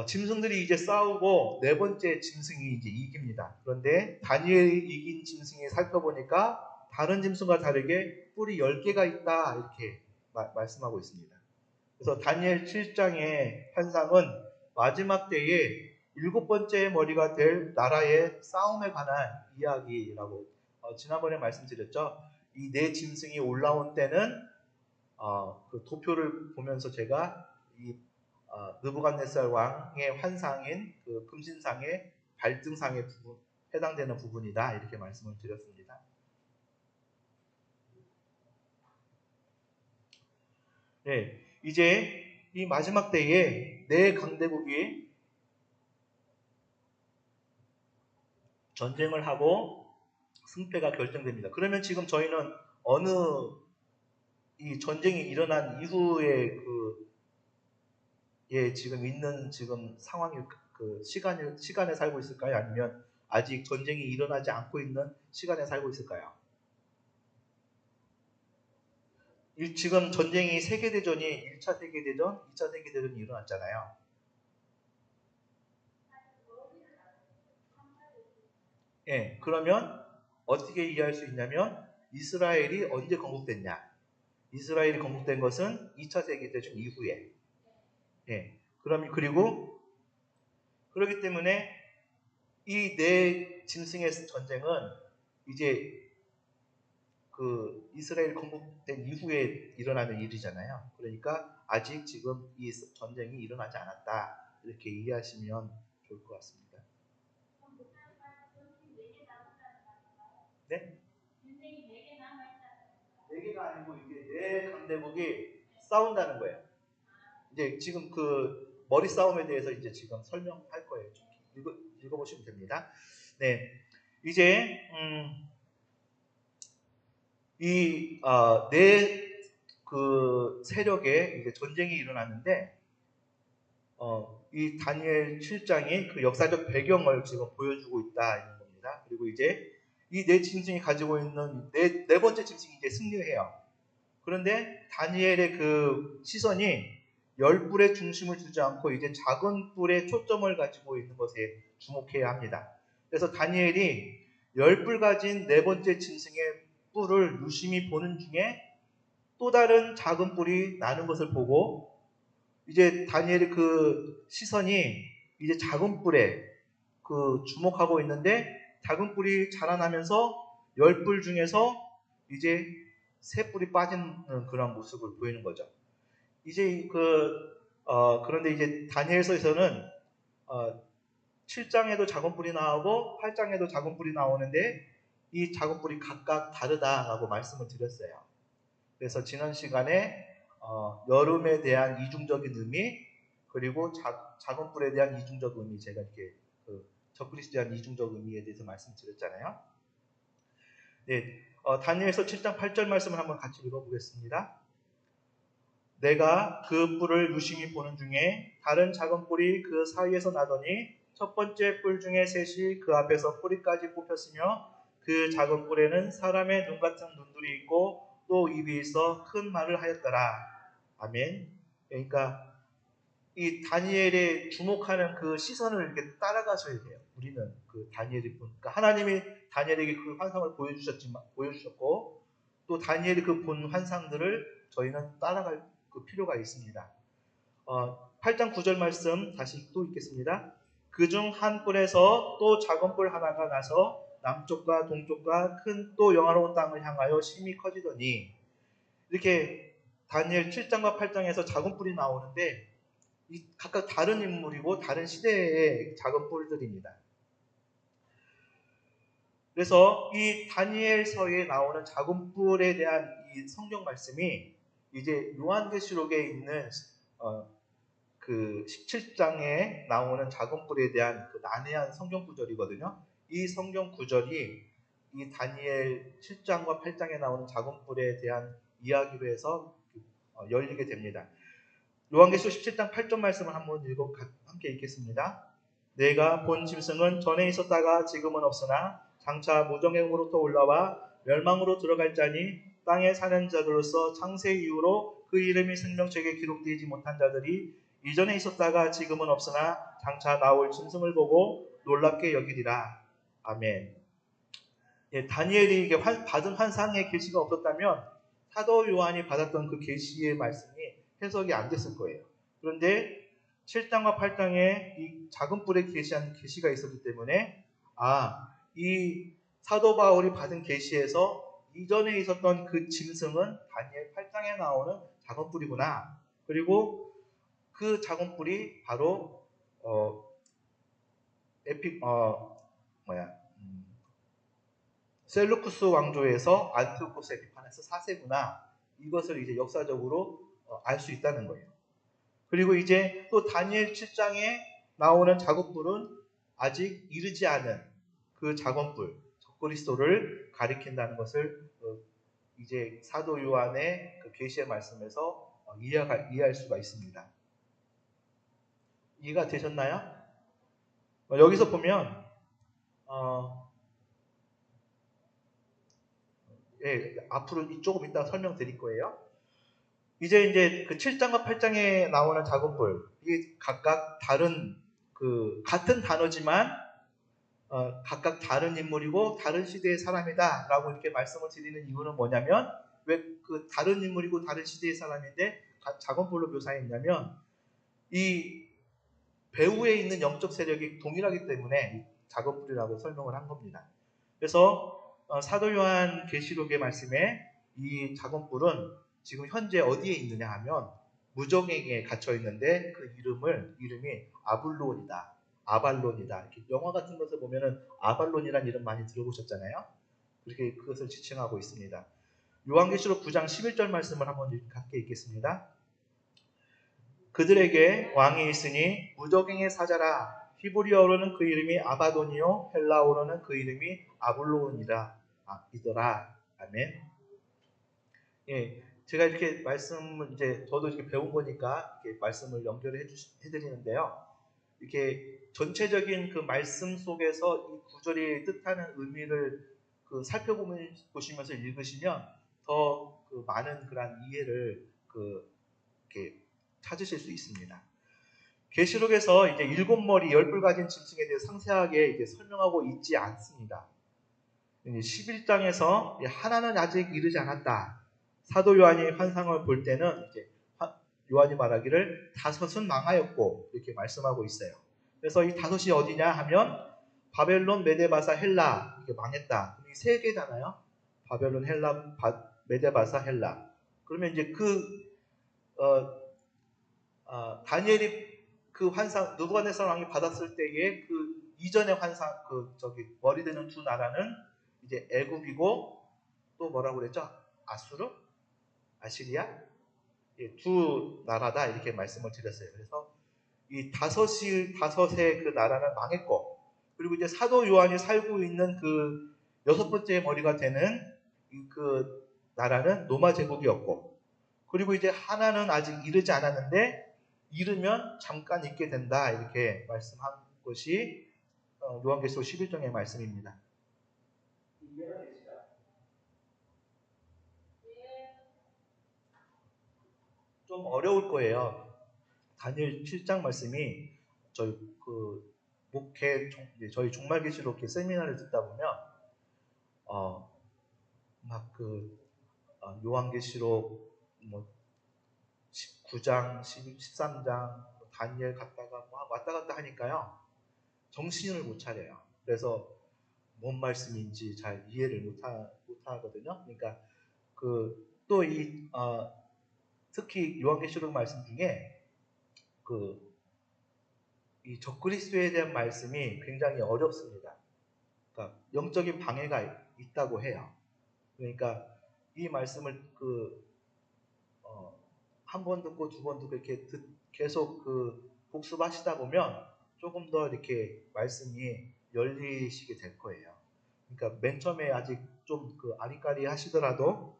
짐승들이 이제 싸우고 네 번째 짐승이 이제 이깁니다. 그런데 다니엘이 이긴 짐승이 살펴보니까 다른 짐승과 다르게 뿔이 10개가 있다 이렇게 말씀하고 있습니다. 그래서 다니엘 7장의 환상은 마지막 때에 7번째 머리가 될 나라의 싸움에 관한 이야기라고 지난번에 말씀드렸죠. 이 네 짐승이 올라온 때는 그 도표를 보면서 제가 이 느부갓네살 왕의 환상인 그 금신상의 발등상의 부분 해당되는 부분이다 이렇게 말씀을 드렸습니다. 네, 이제 이 마지막 때에 네 강대국이 전쟁을 하고 승패가 결정됩니다. 그러면 지금 저희는 어느 이 전쟁이 일어난 이후에 지금 있는 지금 상황이 시간에 살고 있을까요? 아니면 아직 전쟁이 일어나지 않고 있는 시간에 살고 있을까요? 지금 전쟁이 세계대전이 1차 세계대전, 2차 세계대전이 일어났잖아요. 예, 그러면 어떻게 이해할 수 있냐면 이스라엘이 언제 건국됐냐? 이스라엘이 건국된 것은 2차 세계대전 이후에. 예, 그리고 그렇기 때문에 이 네 짐승의 전쟁은 이제 이스라엘 건국된 이후에 일어나는 일이잖아요. 그러니까 아직 지금 이 전쟁이 일어나지 않았다. 이렇게 이해하시면 좋을 것 같습니다. 네? 4개가 아니고 이게 네 강대국이 싸운다는 거예요. 이제 지금 머리 싸움에 대해서 이제 지금 설명할 거예요. 좀 읽어보시면 됩니다. 네. 이제, 세력에 이제 전쟁이 일어났는데, 이 다니엘 7장이 그 역사적 배경을 지금 보여주고 있다는 겁니다. 그리고 이제 이 네 짐승이 가지고 있는 네 번째 짐승이 이제 승리해요. 그런데 다니엘의 그 시선이 10뿔의 중심을 두지 않고 이제 작은 뿔에 초점을 가지고 있는 것에 주목해야 합니다. 그래서 다니엘이 10뿔 가진 네 번째 짐승의 뿔을 유심히 보는 중에 또 다른 작은 뿔이 나는 것을 보고 이제 다니엘의 그 시선이 이제 작은 뿔에 주목하고 있는데 작은 뿔이 자라나면서 10뿔 중에서 이제 3뿔이 빠지는 그런 모습을 보이는 거죠. 이제 그런데 이제 다니엘서에서는 7장에도 작은 뿔이 나오고 8장에도 작은 뿔이 나오는데 이 작업불이 각각 다르다라고 말씀을 드렸어요. 그래서 지난 시간에 여름에 대한 이중적인 의미, 그리고 작업불에 대한 이중적 의미, 제가 이렇게 적그리스도에 대한 이중적 의미에 대해서 말씀드렸잖아요. 네, 다니엘서 7장 8절 말씀을 한번 같이 읽어보겠습니다. 내가 그 뿔을 유심히 보는 중에 다른 작은 뿔이 그 사이에서 나더니 첫 번째 뿔 중에 셋이 그 앞에서 뿌리까지 뽑혔으며 그 작은 뿔에는 사람의 눈 같은 눈들이 있고 또 입이 있어 큰 말을 하였더라. 아멘. 그러니까 이 다니엘의 주목하는 그 시선을 이렇게 따라가셔야 돼요. 우리는 그 다니엘이 보니까 하나님이 다니엘에게 그 환상을 보여주셨고 또 다니엘이 그 본 환상들을 저희는 따라갈 그 필요가 있습니다. 8장 9절 말씀 다시 또 읽겠습니다. 그중 한 뿔에서 또 작은 뿔 하나가 나서 남쪽과 동쪽과 큰 또 영화로운 땅을 향하여 심히 커지더니, 이렇게 다니엘 7장과 8장에서 작은 뿔이 나오는데 각각 다른 인물이고 다른 시대의 작은 뿔들입니다. 그래서 이 다니엘서에 나오는 작은 뿔에 대한 이 성경 말씀이 이제 요한계시록에 있는 그 17장에 나오는 작은 뿔에 대한 그 난해한 성경 구절이거든요. 이 성경 구절이 이 다니엘 7장과 8장에 나오는 작은 뿔에 대한 이야기로 해서 열리게 됩니다. 요한계시록 17장 8절 말씀을 한번 함께 읽겠습니다. 내가 본 짐승은 전에 있었다가 지금은 없으나 장차 무정행으로부터 올라와 멸망으로 들어갈 자니 땅에 사는 자들로서 창세 이후로 그 이름이 생명책에 기록되지 못한 자들이 이전에 있었다가 지금은 없으나 장차 나올 짐승을 보고 놀랍게 여기리라. 아멘. 예, 다니엘이 받은 환상의 계시가 없었다면 사도 요한이 받았던 그 계시의 말씀이 해석이 안 됐을 거예요. 그런데 7장과 8장에 이 작은 뿔에 계시한 계시가 있었기 때문에 이 사도 바울이 받은 계시에서 이전에 있었던 그 짐승은 다니엘 8장에 나오는 작은 뿔이구나. 그리고 그 작은 뿔이 바로 셀루쿠스 왕조에서 안티오코스 에피파네스 4세구나. 이것을 이제 역사적으로 알 수 있다는 거예요. 그리고 이제 또 다니엘 7장에 나오는 작업뿔은 아직 이르지 않은 그 작업뿔, 적그리스도를 가리킨다는 것을 이제 사도 요한의 그 계시의 말씀에서 이해할 수가 있습니다. 이해가 되셨나요? 여기서 보면 앞으로 조금 이따 설명드릴 거예요. 이제 그 7장과 8장에 나오는 작업불, 이게 각각 다른 같은 단어지만 각각 다른 인물이고 다른 시대의 사람이다라고 이렇게 말씀을 드리는 이유는 뭐냐면, 왜 그 다른 인물이고 다른 시대의 사람인데 작업불로 묘사했냐면 이 배후에 있는 영적 세력이 동일하기 때문에 작업불이라고 설명을 한 겁니다. 그래서 사도 요한 계시록의 말씀에 이 작업불은 지금 현재 어디에 있느냐 하면 무정에게 갇혀 있는데 그 이름이 아블론이다, 아발론이다. 이렇게 영화 같은 것을 보면은 아발론이라는 이름 많이 들어보셨잖아요. 그렇게 그것을 지칭하고 있습니다. 요한계시록 9장 11절 말씀을 한번 함께 읽겠습니다. 그들에게 왕이 있으니 무적행의 사자라. 히브리어로는 그 이름이 아바돈이요 헬라어로는 그 이름이 아블론이라 이더라. 아멘. 예, 제가 이렇게 말씀을 이제 저도 이렇게 배운 거니까 이렇게 말씀을 연결해 해드리는데요. 이렇게 전체적인 그 말씀 속에서 이 구절이 뜻하는 의미를 살펴보시면서 읽으시면 더 많은 그런 이해를 이렇게 찾으실 수 있습니다. 계시록에서 이제 7머리 10뿔 가진 짐승에 대해 상세하게 이제 설명하고 있지 않습니다. 11장에서 하나는 아직 이르지 않았다. 사도 요한이 환상을 볼 때는 이제 요한이 말하기를 5은 망하였고 이렇게 말씀하고 있어요. 그래서 이 5이 어디냐 하면 바벨론, 메데바사, 헬라 이게 망했다. 이 세 개잖아요. 바벨론, 헬라, 메데바사, 헬라. 그러면 이제 다니엘이 그 환상 느부갓네살 왕이 받았을 때의 그 이전의 환상 머리 되는 두 나라는 이제 애굽이고 또 뭐라고 그랬죠? 아수르? 아시리아? 예, 두 나라다 이렇게 말씀을 드렸어요. 그래서 이 다섯의 그 나라는 망했고, 그리고 이제 사도 요한이 살고 있는 그 여섯 번째 머리가 되는 그 나라는 로마 제국이었고, 그리고 이제 하나는 아직 이르지 않았는데 이르면 잠깐 있게 된다 이렇게 말씀한 것이 요한계시록 11장의 말씀입니다. 좀 어려울 거예요. 다니엘 7장 말씀이 저희 그 목회 저희 종말계시록 세미나를 듣다 보면 요한계시록 뭐 19장, 13장 다니엘 갔다가 막 왔다 갔다 하니까요. 정신을 못 차려요. 그래서 뭔 말씀인지 잘 이해를 못 하거든요. 그러니까 특히 요한계시록 말씀 중에 이 적그리스도에 대한 말씀이 굉장히 어렵습니다. 그러니까 영적인 방해가 있다고 해요. 그러니까 이 말씀을 한 번 듣고 두 번 듣고 이렇게 계속 복습하시다 보면 조금 더 이렇게 말씀이 열리시게 될 거예요. 그러니까 맨 처음에 아직 좀 아리까리 하시더라도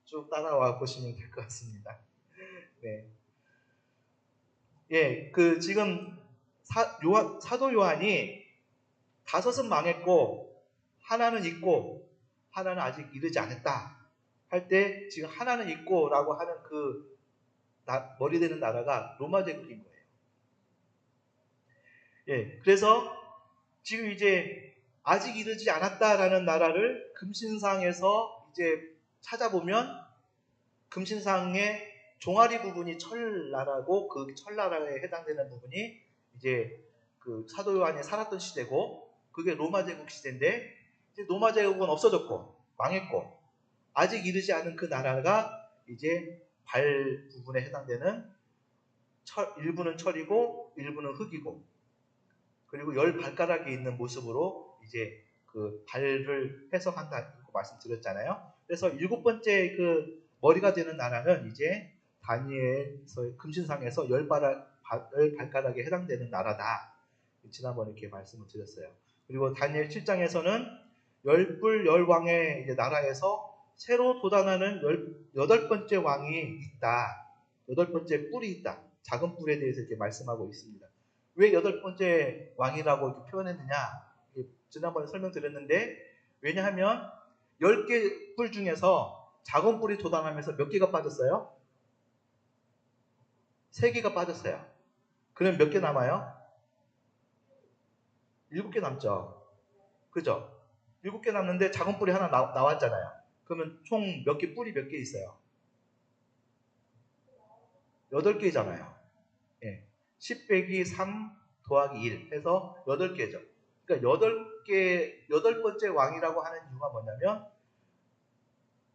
쭉 따라와 보시면 될 것 같습니다. 네. 예, 지금 사도 요한이 다섯은 망했고 하나는 있고 하나는 아직 이르지 않았다 할 때 지금 하나는 있고라고 하는 머리 되는 나라가 로마 제국인 거예요. 예, 그래서 지금 이제 아직 이르지 않았다라는 나라를 금신상에서 이제 찾아보면 금신상의 종아리 부분이 철나라고 그 철나라에 해당되는 부분이 이제 사도 요한이 살았던 시대고 그게 로마 제국 시대인데 이제 로마 제국은 없어졌고 망했고 아직 이르지 않은 그 나라가 이제 발 부분에 해당되는 일부는 철이고 일부는 흙이고 그리고 10발가락이 있는 모습으로 이제 발을 해석한다고 말씀드렸잖아요. 그래서 7번째 머리가 되는 나라는 이제 다니엘서의 금신상에서 10발가락에 해당되는 나라다. 지난번에 이렇게 말씀을 드렸어요. 그리고 다니엘 7장에서는 열불 열왕의 이제 나라에서 새로 돋아나는 8번째 왕이 있다. 8번째 뿔이 있다. 작은 뿔에 대해서 이렇게 말씀하고 있습니다. 왜 8번째 왕이라고 이렇게 표현했느냐? 지난번에 설명드렸는데 왜냐하면 10개 뿔 중에서 작은 뿔이 돋아나면서 몇 개가 빠졌어요? 3개가 빠졌어요. 그럼 몇 개 남아요? 7개 남죠. 그죠? 7개 남는데 작은 뿔이 하나 나왔잖아요. 그러면 총 뿔이 몇 개 있어요? 8개잖아요. 예. 10 빼기 3 더하기 1 해서 8개죠. 그러니까 8번째 왕이라고 하는 이유가 뭐냐면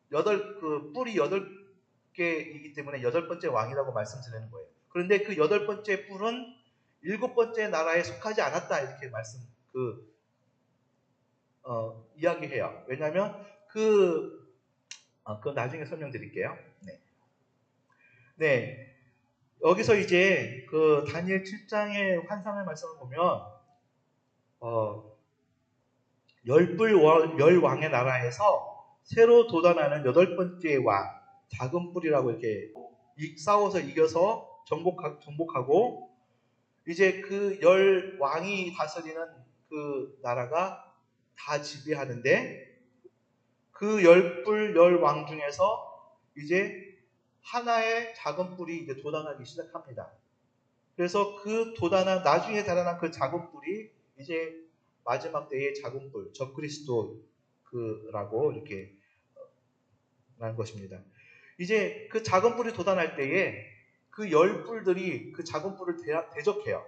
뿔이 8개이기 때문에 8번째 왕이라고 말씀드리는 거예요. 그런데 그 8번째 뿔은 7번째 나라에 속하지 않았다 이렇게 이야기해요. 왜냐하면 그건 나중에 설명드릴게요. 네. 네. 여기서 이제 다니엘 7장의 환상의 말씀을 보면 열왕의 나라에서 새로 돋아나는 8번째 왕 작은 뿔이라고 이렇게 싸워서 이겨서 정복하고 이제 그 왕이 다스리는 그 나라가 다 지배하는데 그 10뿔 왕 중에서 이제 하나의 작은 뿔이 이제 돋아나기 시작합니다. 그래서 나중에 달아난 그 작은 뿔이 이제 마지막 때의 작은 뿔, 적그리스도라고 이렇게 난 것입니다. 이제 그 작은 뿔이 돋아날 때에 그 10뿔들이 그 작은 뿔을 대적해요.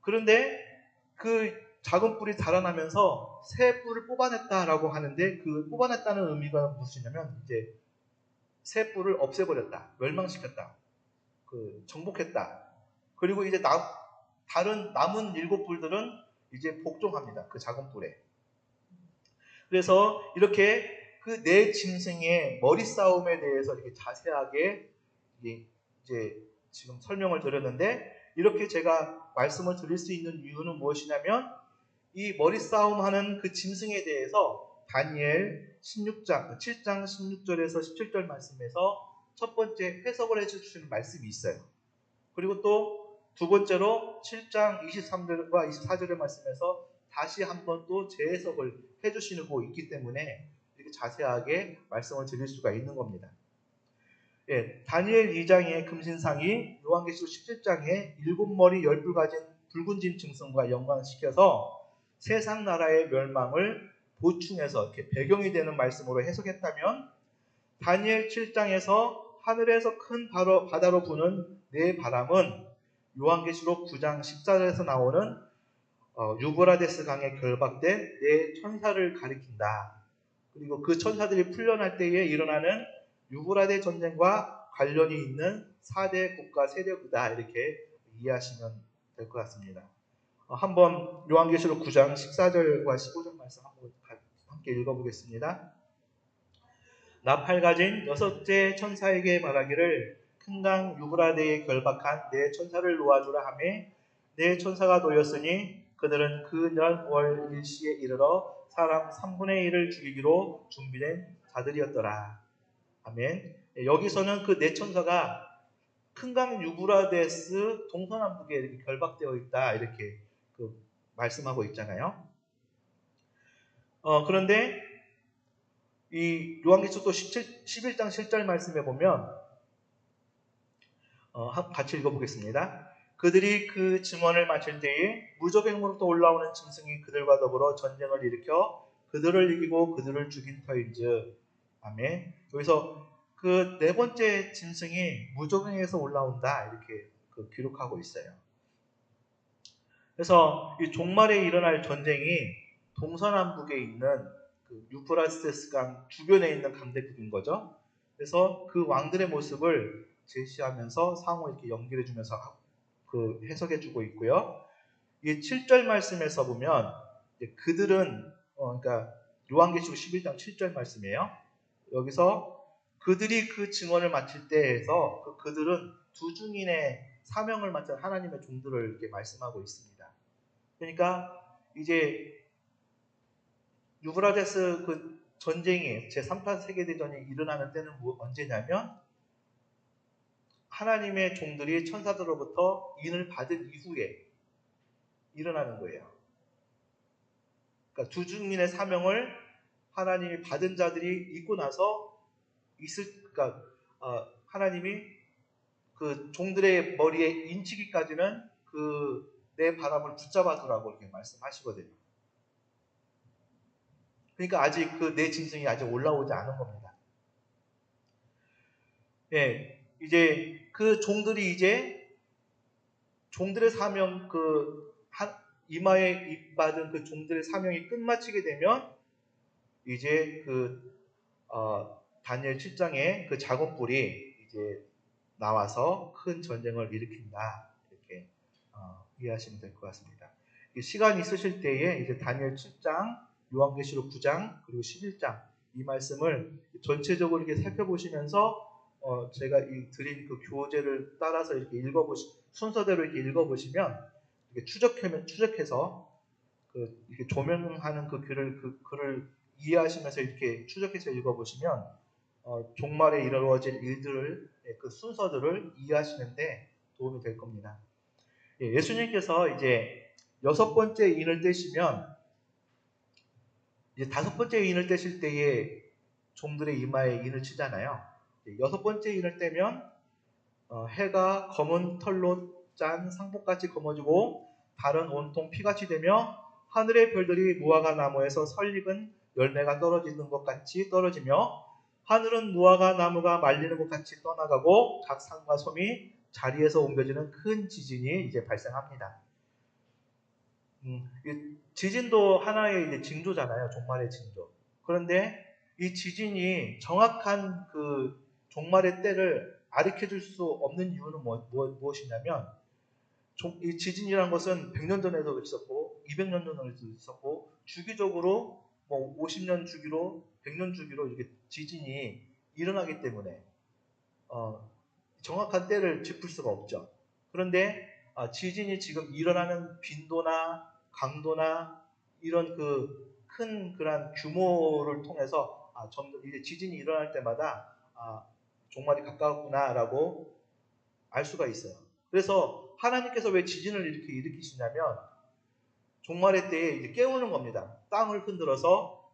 그런데 그 작은 뿔이 달아나면서 새 뿔을 뽑아냈다라고 하는데 그 뽑아냈다는 의미가 무엇이냐면 이제 새 뿔을 없애버렸다, 멸망시켰다, 정복했다. 그리고 이제 다른 남은 7뿔들은 이제 복종합니다. 그 작은 뿔에. 그래서 이렇게 그 네 짐승의 머리 싸움에 대해서 이렇게 자세하게 이제 지금 설명을 드렸는데, 이렇게 제가 말씀을 드릴 수 있는 이유는 무엇이냐면, 이 머리 싸움하는 그 짐승에 대해서 다니엘 7장 16절에서 17절 말씀에서 첫 번째 해석을 해주시는 말씀이 있어요. 그리고 또 두 번째로 7장 23절과 24절의 말씀에서 다시 한번 또 재해석을 해주시고 있기 때문에 이렇게 자세하게 말씀을 드릴 수가 있는 겁니다. 예, 다니엘 2장의 금신상이 요한계시록 17장에 7머리 10뿔 가진 붉은 짐승과 연관시켜서 세상 나라의 멸망을 보충해서 이렇게 배경이 되는 말씀으로 해석했다면, 다니엘 7장에서 하늘에서 큰 바다로 부는 네 바람은 요한계시록 9장 14절에서 나오는 유브라데스 강에 결박된 네 천사를 가리킨다. 그리고 그 천사들이 풀려날 때에 일어나는 유브라데 전쟁과 관련이 있는 4대 국가 세력이다. 이렇게 이해하시면 될 것 같습니다. 한번 요한계시록 9장 14절과 15절 말씀 한번 함께 읽어보겠습니다. 나팔 가진 여섯째 천사에게 말하기를 큰 강 유브라데에 결박한 네 천사를 놓아주라 하매 네 천사가 놓였으니 그들은 그 년 월 일시에 이르러 사람 3분의 1을 죽이기로 준비된 자들이었더라. 아멘. 여기서는 그 네 천사가 큰 강 유브라데스 동서남북에 이렇게 결박되어 있다, 이렇게 말씀하고 있잖아요. 그런데 이 요한계시록 또 11장 7절 말씀에 보면 같이 읽어보겠습니다. 그들이 그 증언을 마칠 때에 무적행으로부터 올라오는 짐승이 그들과 더불어 전쟁을 일으켜 그들을 이기고 그들을 죽인 터인즉. 아멘. 여기서 그 네 번째 짐승이 무적행에서 올라온다, 이렇게 기록하고 있어요. 그래서 이 종말에 일어날 전쟁이 동서남북에 있는 유프라테스 강 주변에 있는 강대국인 거죠. 그래서 그 왕들의 모습을 제시하면서 상호 이렇게 연결해 주면서 해석해 주고 있고요. 이 7절 말씀에서 보면 그들은 그러니까 요한계시록 11장 7절 말씀이에요. 여기서 그들이 그 증언을 마칠 때에서 그들은 두 중인의 사명을 맡은 하나님의 종들을 이렇게 말씀하고 있습니다. 그러니까 이제 유브라데스 전쟁이 제3차 세계대전이 일어나는 때는 언제냐면 하나님의 종들이 천사들로부터 인을 받은 이후에 일어나는 거예요. 그러니까 두 중인의 사명을 하나님이 받은 자들이 있고 나서 그러니까 하나님이 그 종들의 머리에 인치기까지는 내 바람을 붙잡아두라고 이렇게 말씀하시거든요. 그러니까 아직 내 짐승이 아직 올라오지 않은 겁니다. 예, 이제 그 종들이 종들의 사명 이마에 받은 그 종들의 사명이 끝마치게 되면 이제 다니엘 7장에 그 작은 뿔이 이제 나와서 큰 전쟁을 일으킨다, 이렇게 이해하시면 될 것 같습니다. 시간이 있으실 때에 이제 다니엘 7장, 요한계시록 9장, 그리고 11장 이 말씀을 전체적으로 이렇게 살펴보시면서 제가 드린 그 교재를 따라서 이렇게 순서대로 이렇게 읽어보시면 이렇게 추적해서 이렇게 조명하는 글을 이해하시면서 이렇게 추적해서 읽어보시면 종말에 이루어질 일들을 그 순서들을 이해하시는데 도움이 될 겁니다. 예수님께서 이제 6번째 인을 떼시면 이제 5번째 인을 떼실 때에 종들의 이마에 인을 치잖아요. 6번째 인을 떼면 해가 검은 털로 짠 상복같이 검어지고 달은 온통 피같이 되며 하늘의 별들이 무화과 나무에서 설익은 열매가 떨어지는 것 같이 떨어지며 하늘은 무화과 나무가 말리는 것 같이 떠나가고 각 산과 섬이 자리에서 옮겨지는 큰 지진이 이제 발생합니다. 지진도 하나의 이제 징조잖아요. 종말의 징조. 그런데 이 지진이 정확한 그 종말의 때를 가르쳐줄 수 없는 이유는 무엇이냐면 이 지진이라는 것은 100년 전에도 있었고 200년 전으로 있었고 주기적으로 뭐 50년 주기로 100년 주기로 이렇게 지진이 일어나기 때문에 정확한 때를 짚을 수가 없죠. 그런데 지진이 지금 일어나는 빈도나 강도나 이런 큰 그런 규모를 통해서 점점 이제 지진이 일어날 때마다 종말이 가까웠구나라고 알 수가 있어요. 그래서 하나님께서 왜 지진을 이렇게 일으키시냐면 종말의 때에 이제 깨우는 겁니다. 땅을 흔들어서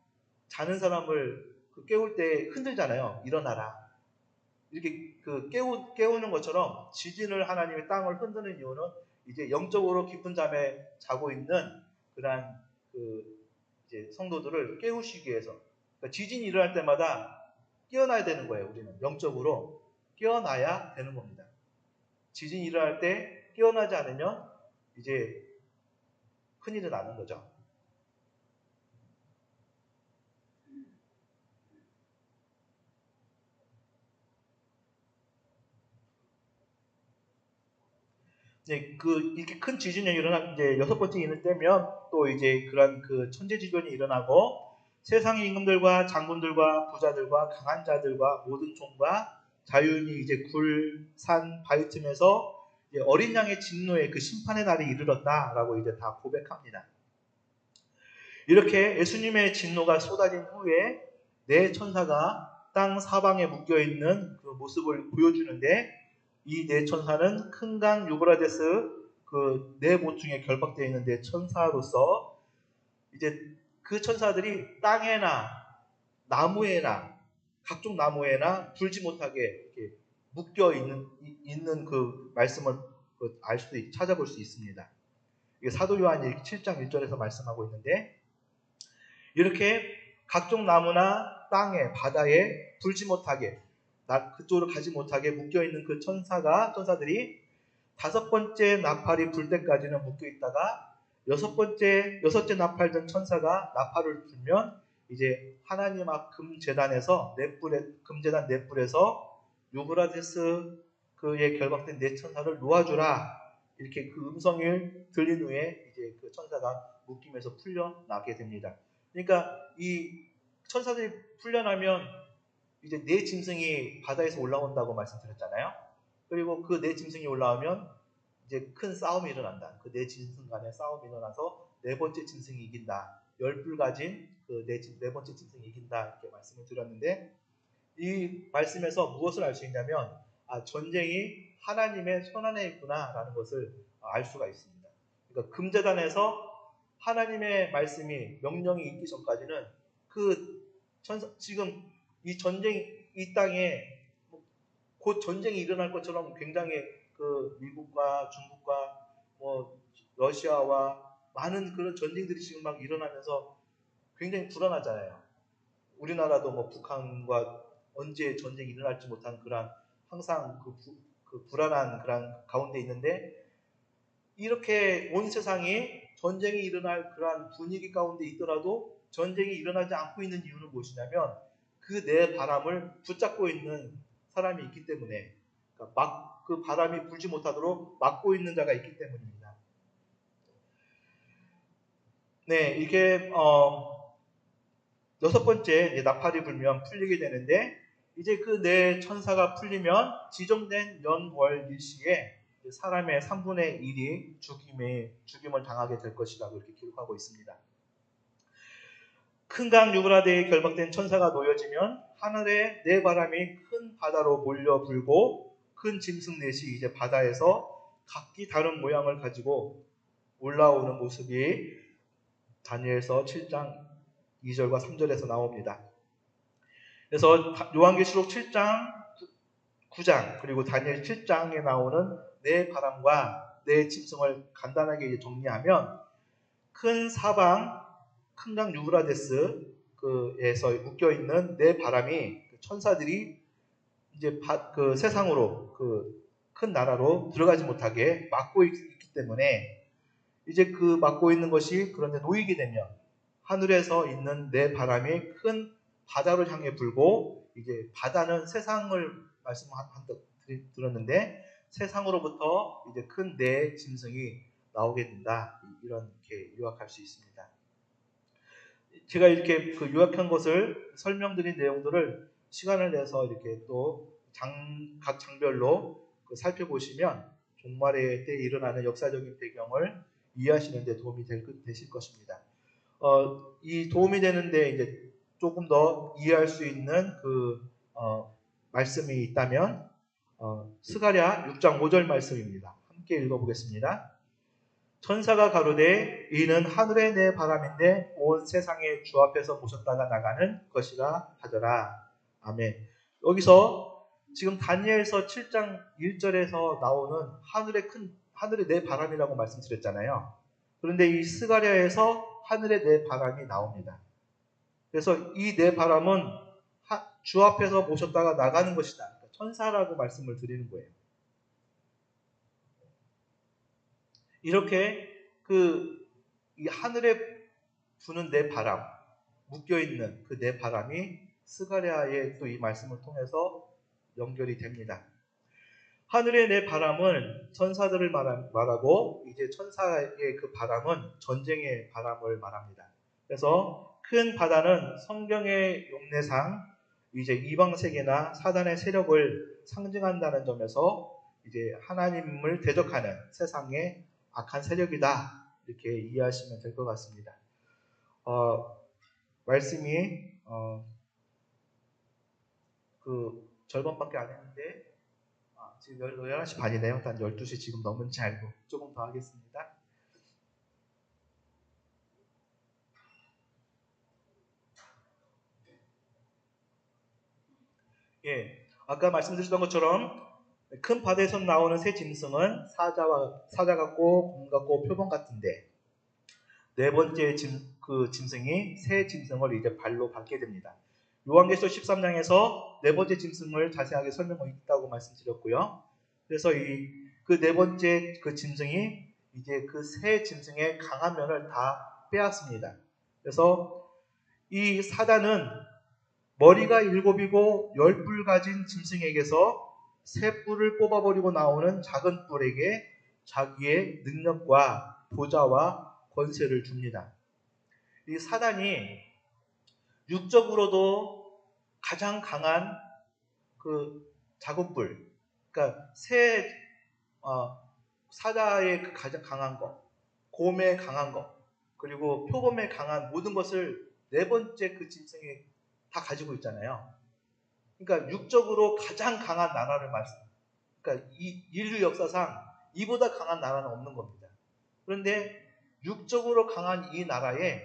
자는 사람을 깨울 때 흔들잖아요. 일어나라. 이렇게 깨우는 것처럼 지진을 하나님의 땅을 흔드는 이유는 이제 영적으로 깊은 잠에 자고 있는 그러한 이제 성도들을 깨우시기 위해서. 그러니까 지진이 일어날 때마다 깨어나야 되는 거예요. 우리는 영적으로 깨어나야 되는 겁니다. 지진이 일어날 때 깨어나지 않으면 이제 큰일이 나는 거죠. 이제 이렇게 큰 지진이 이제 6번째 인을 떼면 또 이제 그런 천재지변이 일어나고 세상의 임금들과 장군들과 부자들과 강한 자들과 모든 종과 자유인이 이제 굴, 산, 바위 틈에서 어린 양의 진노의 심판의 날이 이르렀다라고 이제 다 고백합니다. 이렇게 예수님의 진노가 쏟아진 후에 네 천사가 땅 사방에 묶여있는 그 모습을 보여주는데 이 네 천사는 큰 강 유브라데스 네 모퉁이에 결박되어 있는 네 천사로서 이제 그 천사들이 땅에나 나무에나 각종 나무에나 불지 못하게 이렇게 묶여 있는 그 말씀을 찾아볼 수 있습니다. 이게 사도 요한이 7장 1절에서 말씀하고 있는데 이렇게 각종 나무나 땅에 바다에 불지 못하게 그쪽으로 가지 못하게 묶여있는 그 천사들이 5번째 나팔이 불 때까지는 묶여있다가 여섯째 나팔 든 천사가 나팔을 불면 이제 하나님 앞 금제단에서 금제단 넷불에서 유브라데스 그에 결박된 네 천사를 놓아주라 이렇게 그 음성을 들린 후에 이제 그 천사가 묶임에서 풀려나게 됩니다. 그러니까 이 천사들이 풀려나면 이제 네 짐승이 바다에서 올라온다고 말씀드렸잖아요. 그리고 그 네 짐승이 올라오면 이제 큰 싸움이 일어난다. 그 네 짐승 간에 싸움이 일어나서 네 번째 짐승이 이긴다. 10뿔 가진 네 번째 짐승이 이긴다. 이렇게 말씀을 드렸는데 이 말씀에서 무엇을 알 수 있냐면 전쟁이 하나님의 손안에 있구나라는 것을 알 수가 있습니다. 그러니까 금제단에서 하나님의 말씀이 명령이 있기 전까지는 지금 이 땅에 곧 전쟁이 일어날 것처럼 굉장히 미국과 중국과 러시아와 많은 그런 전쟁들이 지금 막 일어나면서 굉장히 불안하잖아요. 우리나라도 북한과 언제 전쟁이 일어날지 못한 그런 항상 그 불안한 그런 가운데 있는데 이렇게 온 세상이 전쟁이 일어날 그런 분위기 가운데 있더라도 전쟁이 일어나지 않고 있는 이유는 무엇이냐면 그 내 바람을 붙잡고 있는 사람이 있기 때문에 그러니까 그 바람이 불지 못하도록 막고 있는 자가 있기 때문입니다. 네, 이게 6번째 나팔이 불면 풀리게 되는데 이제 그 네 천사가 풀리면 지정된 연월 일시에 사람의 3분의 1이 죽임을 당하게 될 것이라고 이렇게 기록하고 있습니다. 큰 강 유브라데에 결박된 천사가 놓여지면 하늘에 네 바람이 큰 바다로 몰려 불고 큰 짐승 넷이 이제 바다에서 각기 다른 모양을 가지고 올라오는 모습이 다니엘서 7장 2절과 3절에서 나옵니다. 그래서 요한계시록 7장, 9장 그리고 다니엘 7장에 나오는 네 바람과 네 짐승을 간단하게 이제 정리하면 큰 사방 큰 강 유브라데스에서 묶여 있는 네 바람이 천사들이 이제 그 세상으로 큰 나라로 들어가지 못하게 막고 있기 때문에 이제 막고 있는 것이 그런데 놓이게 되면 하늘에서 있는 네 바람이 큰 바다를 향해 불고 이제 바다는 세상을 들었는데 세상으로부터 이제 큰 네 짐승이 나오게 된다. 이렇게 요약할 수 있습니다. 제가 이렇게 그 요약한 것을 설명드린 내용들을 시간을 내서 이렇게 또 각 장별로 살펴보시면 종말의 때 일어나는 역사적인 배경을 이해하시는 데 도움이 되실 것입니다. 이 도움이 되는데 이제 조금 더 이해할 수 있는 말씀이 있다면 스가랴 6장 5절 말씀입니다. 함께 읽어보겠습니다. 천사가 가로되 이는 하늘의 내 바람인데 온 세상의 주 앞에서 모셨다가 나가는 것이라 하더라. 아멘. 여기서 지금 다니엘서 7장 1절에서 나오는 하늘의 내 바람이라고 말씀드렸잖아요. 그런데 이 스가랴에서 하늘의 내 바람이 나옵니다. 그래서 이 내 바람은 주 앞에서 모셨다가 나가는 것이다. 천사라고 말씀을 드리는 거예요. 이렇게 이 하늘에 부는 내 바람, 묶여있는 그 내 바람이 스가랴의 또 이 말씀을 통해서 연결이 됩니다. 하늘의 내 바람은 천사들을 말하고 이제 천사의 그 바람은 전쟁의 바람을 말합니다. 그래서 큰 바다는 성경의 용례상 이제 이방 세계나 사단의 세력을 상징한다는 점에서 이제 하나님을 대적하는 세상의 악한 세력이다. 이렇게 이해하시면 될 것 같습니다. 말씀이 절반밖에 안 했는데 지금 11시 반이네요. 단 12시 지금 넘은지 알고 조금 더 하겠습니다. 예, 아까 말씀드렸던 것처럼 큰 바다에서 나오는 새 짐승은 사자 같고 곰 같고 표범 같은데 네 번째 짐승이 새 짐승을 이제 발로 밟게 됩니다. 요한계시록 13장에서 네 번째 짐승을 자세하게 설명하고 있다고 말씀드렸고요. 그래서 그 네 번째 그 짐승이 이제 그 새 짐승의 강한 면을 다 빼앗습니다. 그래서 이 사단은 머리가 7이고 10뿔 가진 짐승에게서 새 뿔을 뽑아버리고 나오는 작은 뿔에게 자기의 능력과 보좌와 권세를 줍니다. 이 사단이 육적으로도 가장 강한 그 작은 뿔, 그러니까 사자의 그 가장 강한 것, 곰의 강한 것, 그리고 표범의 강한 모든 것을 네 번째 그 짐승이 다 가지고 있잖아요. 그러니까 육적으로 가장 강한 나라를 그러니까 이 인류 역사상 이보다 강한 나라는 없는 겁니다. 그런데 육적으로 강한 이 나라에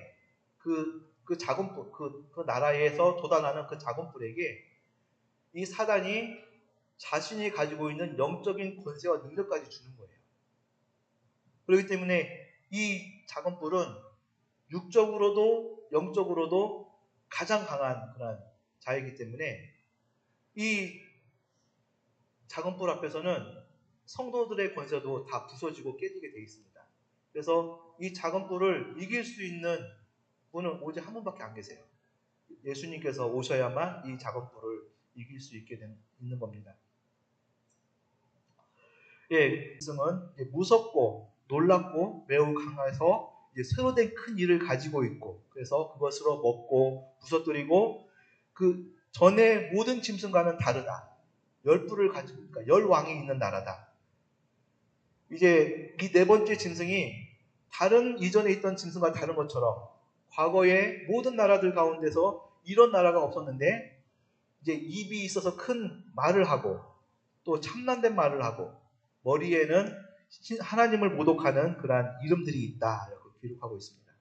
그 작은 뿔, 그 나라에서 돋아나는 그 작은 뿔에게 이 사단이 자신이 가지고 있는 영적인 권세와 능력까지 주는 거예요. 그렇기 때문에 이 작은 뿔은 육적으로도 영적으로도 가장 강한 그런 자이기 때문에 이 작은 뿔 앞에서는 성도들의 권세도 다 부서지고 깨지게 되어 있습니다. 그래서 이 작은 뿔을 이길 수 있는 분은 오직 한 분밖에 안 계세요. 예수님께서 오셔야만 이 작은 뿔을 이길 수 있는 겁니다. 예, 짐승은 무섭고 놀랍고 매우 강해서 이제 새로 된 큰 일을 가지고 있고 그래서 그것으로 먹고 부서뜨리고 그 전에 모든 짐승과는 다르다. 10뿔을 가지고 있으니까 10왕이 있는 나라다. 이제 이 네 번째 짐승이 다른 이전에 있던 짐승과 다른 것처럼 과거의 모든 나라들 가운데서 이런 나라가 없었는데 이제 입이 있어서 큰 말을 하고 또 참난된 말을 하고 머리에는 하나님을 모독하는 그러한 이름들이 있다. 이렇게 기록하고 있습니다.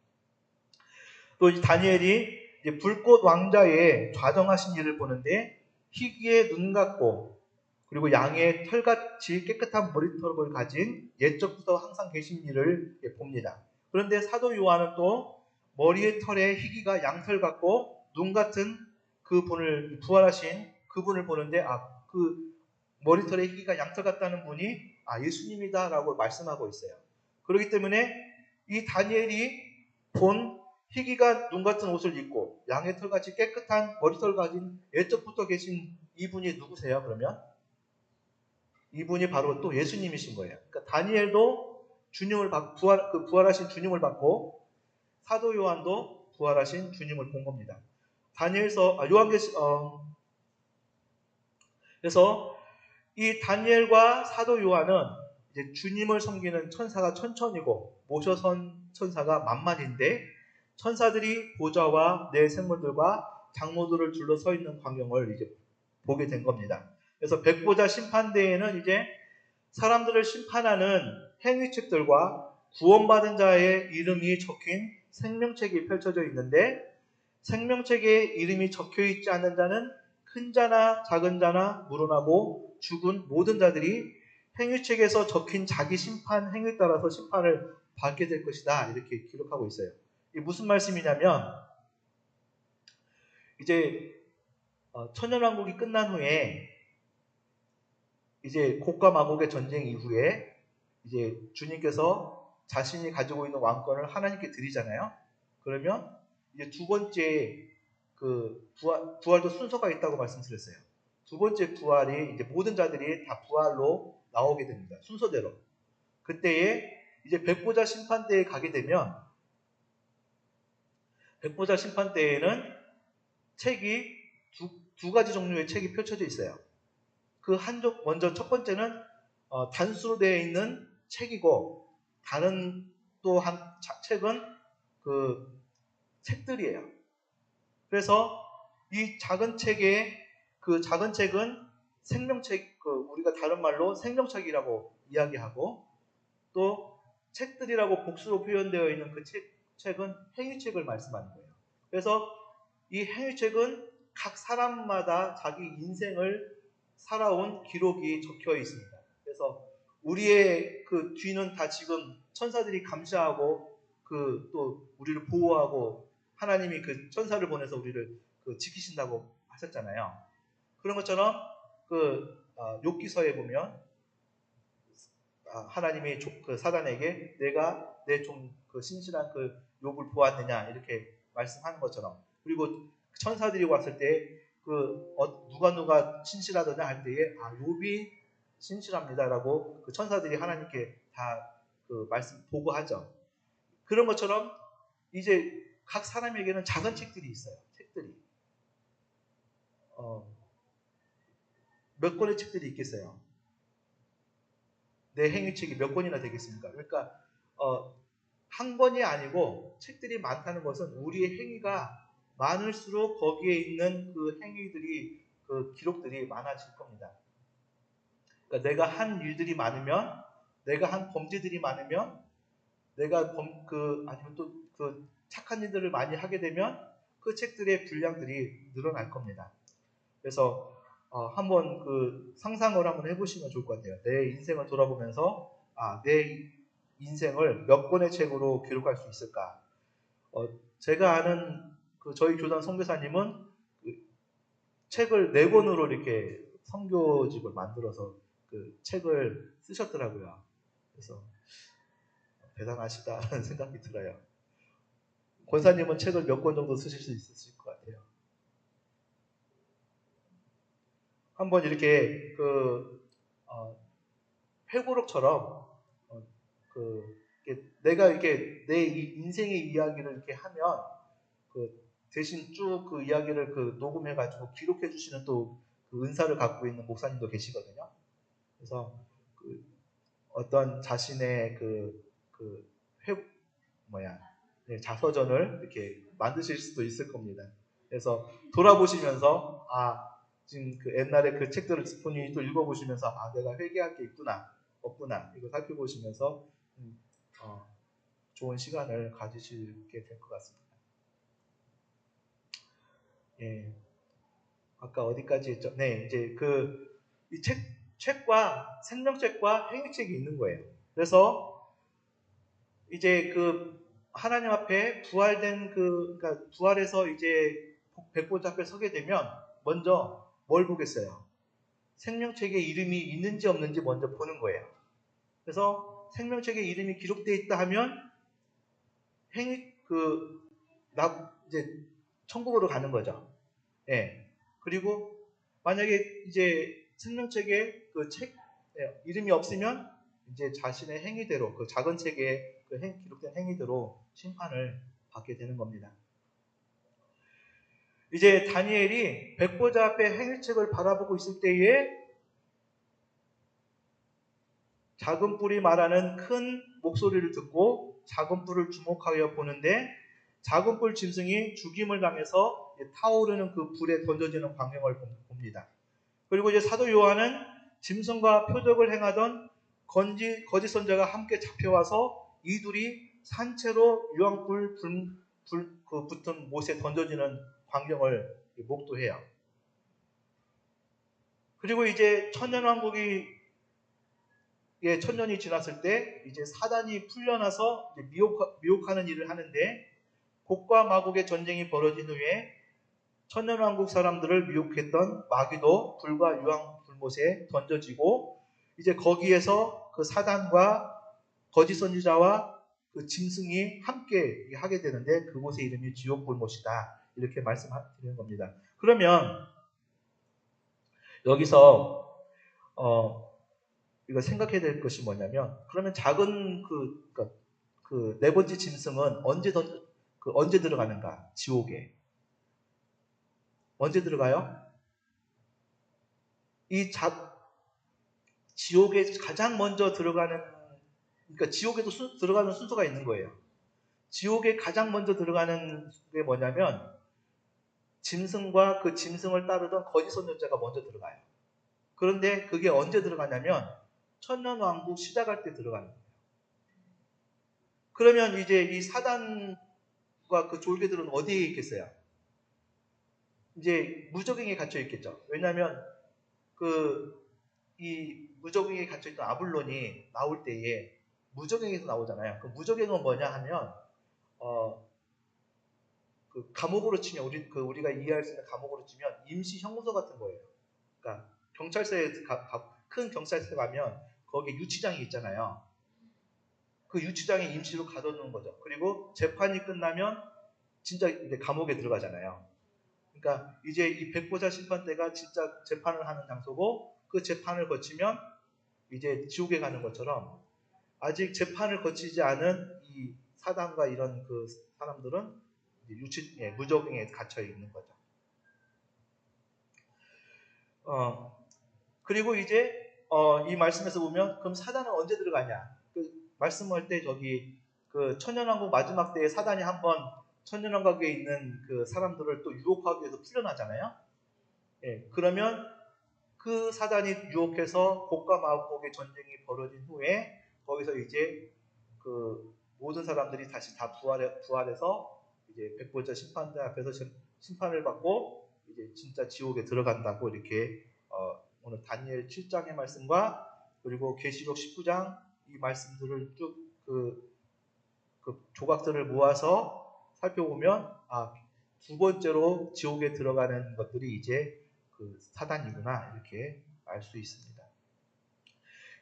또 이 다니엘이 이제 불꽃 왕자의 좌정하신 일을 보는데 희귀의 눈 같고 그리고 양의 털같이 깨끗한 머리털을 가진 옛적부터 항상 계신 이를 봅니다. 그런데 사도 요한은 또 머리의 털에 희귀가 양털 같고 눈 같은 그분을 부활하신 그분을 보는데 그 머리털에 희귀가 양털 같다는 분이 예수님이다라고 말씀하고 있어요. 그렇기 때문에 이 다니엘이 본 희귀가 눈 같은 옷을 입고 양의 털같이 깨끗한 머리털 가진 옛적부터 계신 이분이 누구세요? 그러면 이분이 바로 또 예수님이신 거예요. 그러니까 다니엘도 부활하신 주님을 받고 사도 요한도 부활하신 주님을 본 겁니다. 그래서 이 다니엘과 사도 요한은 이제 주님을 섬기는 천사가 천천이고 모셔선 천사가 만만인데 천사들이 보좌와 내 생물들과 장로들을 둘러서 있는 광경을 이제 보게 된 겁니다. 그래서 백보자 심판대에는 이제 사람들을 심판하는 행위책들과 구원받은 자의 이름이 적힌 생명책이 펼쳐져 있는데 생명책에 이름이 적혀 있지 않는 자는 큰 자나 작은 자나 물어나고 죽은 모든 자들이 행위책에서 적힌 자기 심판 행위에 따라서 심판을 받게 될 것이다. 이렇게 기록하고 있어요. 이게 무슨 말씀이냐면 이제 천년왕국이 끝난 후에 이제 곡과 마곡의 전쟁 이후에 이제 주님께서 자신이 가지고 있는 왕권을 하나님께 드리잖아요. 그러면 이제 두 번째 그 부활도 순서가 있다고 말씀드렸어요. 두 번째 부활이 이제 모든 자들이 다 부활로 나오게 됩니다. 순서대로. 그때에 이제 백보자 심판대에 가게 되면 백보자 심판대에는 책이 두 가지 종류의 책이 펼쳐져 있어요. 그 한쪽 먼저 첫 번째는 단수로 되어 있는 책이고 다른 또 한 책은 그 책들이에요. 그래서 이 작은 책은 생명책, 우리가 다른 말로 생명책이라고 이야기하고 또 책들이라고 복수로 표현되어 있는 그 책은 행위책을 말씀하는 거예요. 그래서 이 행위책은 각 사람마다 자기 인생을 살아온 기록이 적혀 있습니다. 그래서 우리의 그 뒤는 다 지금 천사들이 감시하고 또 우리를 보호하고 하나님이 그 천사를 보내서 우리를 지키신다고 하셨잖아요. 그런 것처럼 욥기서에 보면 하나님이 사단에게 내가 내 좀 신실한 욥을 보았느냐 이렇게 말씀하는 것처럼 그리고 천사들이 왔을 때 누가 신실하더냐 할 때에 욥이 신실합니다라고 그 천사들이 하나님께 다 말씀 보고하죠. 그런 것처럼 이제 각 사람에게는 작은 책들이 있어요. 책들이 몇 권의 책들이 있겠어요. 내 행위책이 몇 권이나 되겠습니까? 그러니까 한 권이 아니고 책들이 많다는 것은 우리의 행위가 많을수록 거기에 있는 그 행위들이 그 기록들이 많아질 겁니다. 그러니까 내가 한 일들이 많으면, 내가 한 범죄들이 많으면, 내가 아니면 또 착한 일들을 많이 하게 되면 그 책들의 분량들이 늘어날 겁니다. 그래서 한번 상상을 한번 해보시면 좋을 것 같아요. 내 인생을 돌아보면서 내 인생을 몇 권의 책으로 기록할 수 있을까? 제가 아는 저희 교단 선교사님은 책을 4권으로 이렇게 선교집을 만들어서 책을 쓰셨더라고요. 그래서 대단하시다는 생각이 들어요. 권사님은 책을 몇 권 정도 쓰실 수 있으실 것 같아요. 한번 이렇게 회고록처럼 내가 이렇게 내 인생의 이야기를 이렇게 하면 대신 쭉 그 이야기를 녹음해가지고 기록해 주시는 또 은사를 갖고 있는 목사님도 계시거든요. 그래서 어떤 자신의 자서전을 이렇게 만드실 수도 있을 겁니다. 그래서 돌아보시면서 지금 옛날에 그 책들을 본인이 또 읽어보시면서 내가 회개할 게 있구나 없구나 이거 살펴보시면서 좋은 시간을 가지시게 될 것 같습니다. 예, 아까 어디까지 했죠? 네, 이제 이 책과 생명책과 행위책이 있는 거예요. 그래서 이제 하나님 앞에 부활된 그러니까 부활해서 이제 백보자 앞에 서게 되면 먼저 뭘 보겠어요? 생명책에 이름이 있는지 없는지 먼저 보는 거예요. 그래서 생명책에 이름이 기록되어 있다 하면 이제 천국으로 가는 거죠. 예. 그리고 만약에 이제 생명책에 이름이 없으면 이제 자신의 행위대로 그 작은 책에 기록된 행위대로 심판을 받게 되는 겁니다. 이제 다니엘이 백보자 앞에 행위책을 바라보고 있을 때에 작은 뿔이 말하는 큰 목소리를 듣고 작은 뿔을 주목하여 보는데 작은 뿔 짐승이 죽임을 당해서 타오르는 그 불에 던져지는 광경을 봅니다. 그리고 이제 사도 요한은 짐승과 표적을 행하던 거짓 선자가 함께 잡혀와서 이 둘이 산채로 유황불 붙은 못에 던져지는 광경을 목도해요. 그리고 이제 천년왕국이 천년이 지났을 때 이제 사단이 풀려나서 이제 미혹하는 일을 하는데 곡과 마곡의 전쟁이 벌어진 후에 천년왕국 사람들을 미혹했던 마귀도 불과 유황 불못에 던져지고 이제 거기에서 그 사단과 거짓 선지자와 그 짐승이 함께 하게 되는데 그곳의 이름이 지옥 불못이다. 이렇게 말씀드리는 겁니다. 그러면 여기서 우리가 생각해야 될 것이 뭐냐면 그러면 작은 그 네 번째 짐승은 언제 들어가는가? 지옥에. 언제 들어가요? 지옥에 가장 먼저 들어가는, 그러니까 지옥에도 들어가는 순서가 있는 거예요. 지옥에 가장 먼저 들어가는 게 뭐냐면 짐승과 그 짐승을 따르던 거짓 선지자가 먼저 들어가요. 그런데 그게 언제 들어가냐면 천년왕국 시작할 때 들어가는 거예요. 그러면 이제 이 사단과 그 졸개들은 어디에 있겠어요? 이제 무적행에 갇혀 있겠죠. 왜냐하면 이 무적행에 갇혀 있던 아블론이 나올 때에 무적행에서 나오잖아요. 그 무적행은 뭐냐 하면 그 감옥으로 치면 우리가 이해할 수 있는 감옥으로 치면 임시 형무소 같은 거예요. 그러니까 경찰서에 큰 경찰서에 가면 거기에 유치장이 있잖아요. 그 유치장에 임시로 가둬놓는 거죠. 그리고 재판이 끝나면 진짜 이제 감옥에 들어가잖아요. 그러니까 이제 이 백보자 심판 때가 진짜 재판을 하는 장소고 그 재판을 거치면 이제 지옥에 가는 것처럼 아직 재판을 거치지 않은 이 사단과 이런 그 사람들은 무적행에 갇혀 있는 거죠. 그리고 이제 이 말씀에서 보면 그럼 사단은 언제 들어가냐? 그 말씀할 때 그 천년왕국 마지막 때에 사단이 한번 천년왕국에 있는 그 사람들을 또 유혹하기 위해서 풀려나잖아요. 예, 그러면 그 사단이 유혹해서 곡과 마곡의 전쟁이 벌어진 후에 거기서 이제 그 모든 사람들이 다시 다 부활해서 이제 백보자 심판대 앞에서 심판을 받고 이제 진짜 지옥에 들어간다고 이렇게 오늘 다니엘 7장의 말씀과 그리고 계시록 19장 이 말씀들을 쭉 그 조각들을 모아서 살펴보면 두 번째로 지옥에 들어가는 것들이 이제 그 사단이구나 이렇게 알 수 있습니다.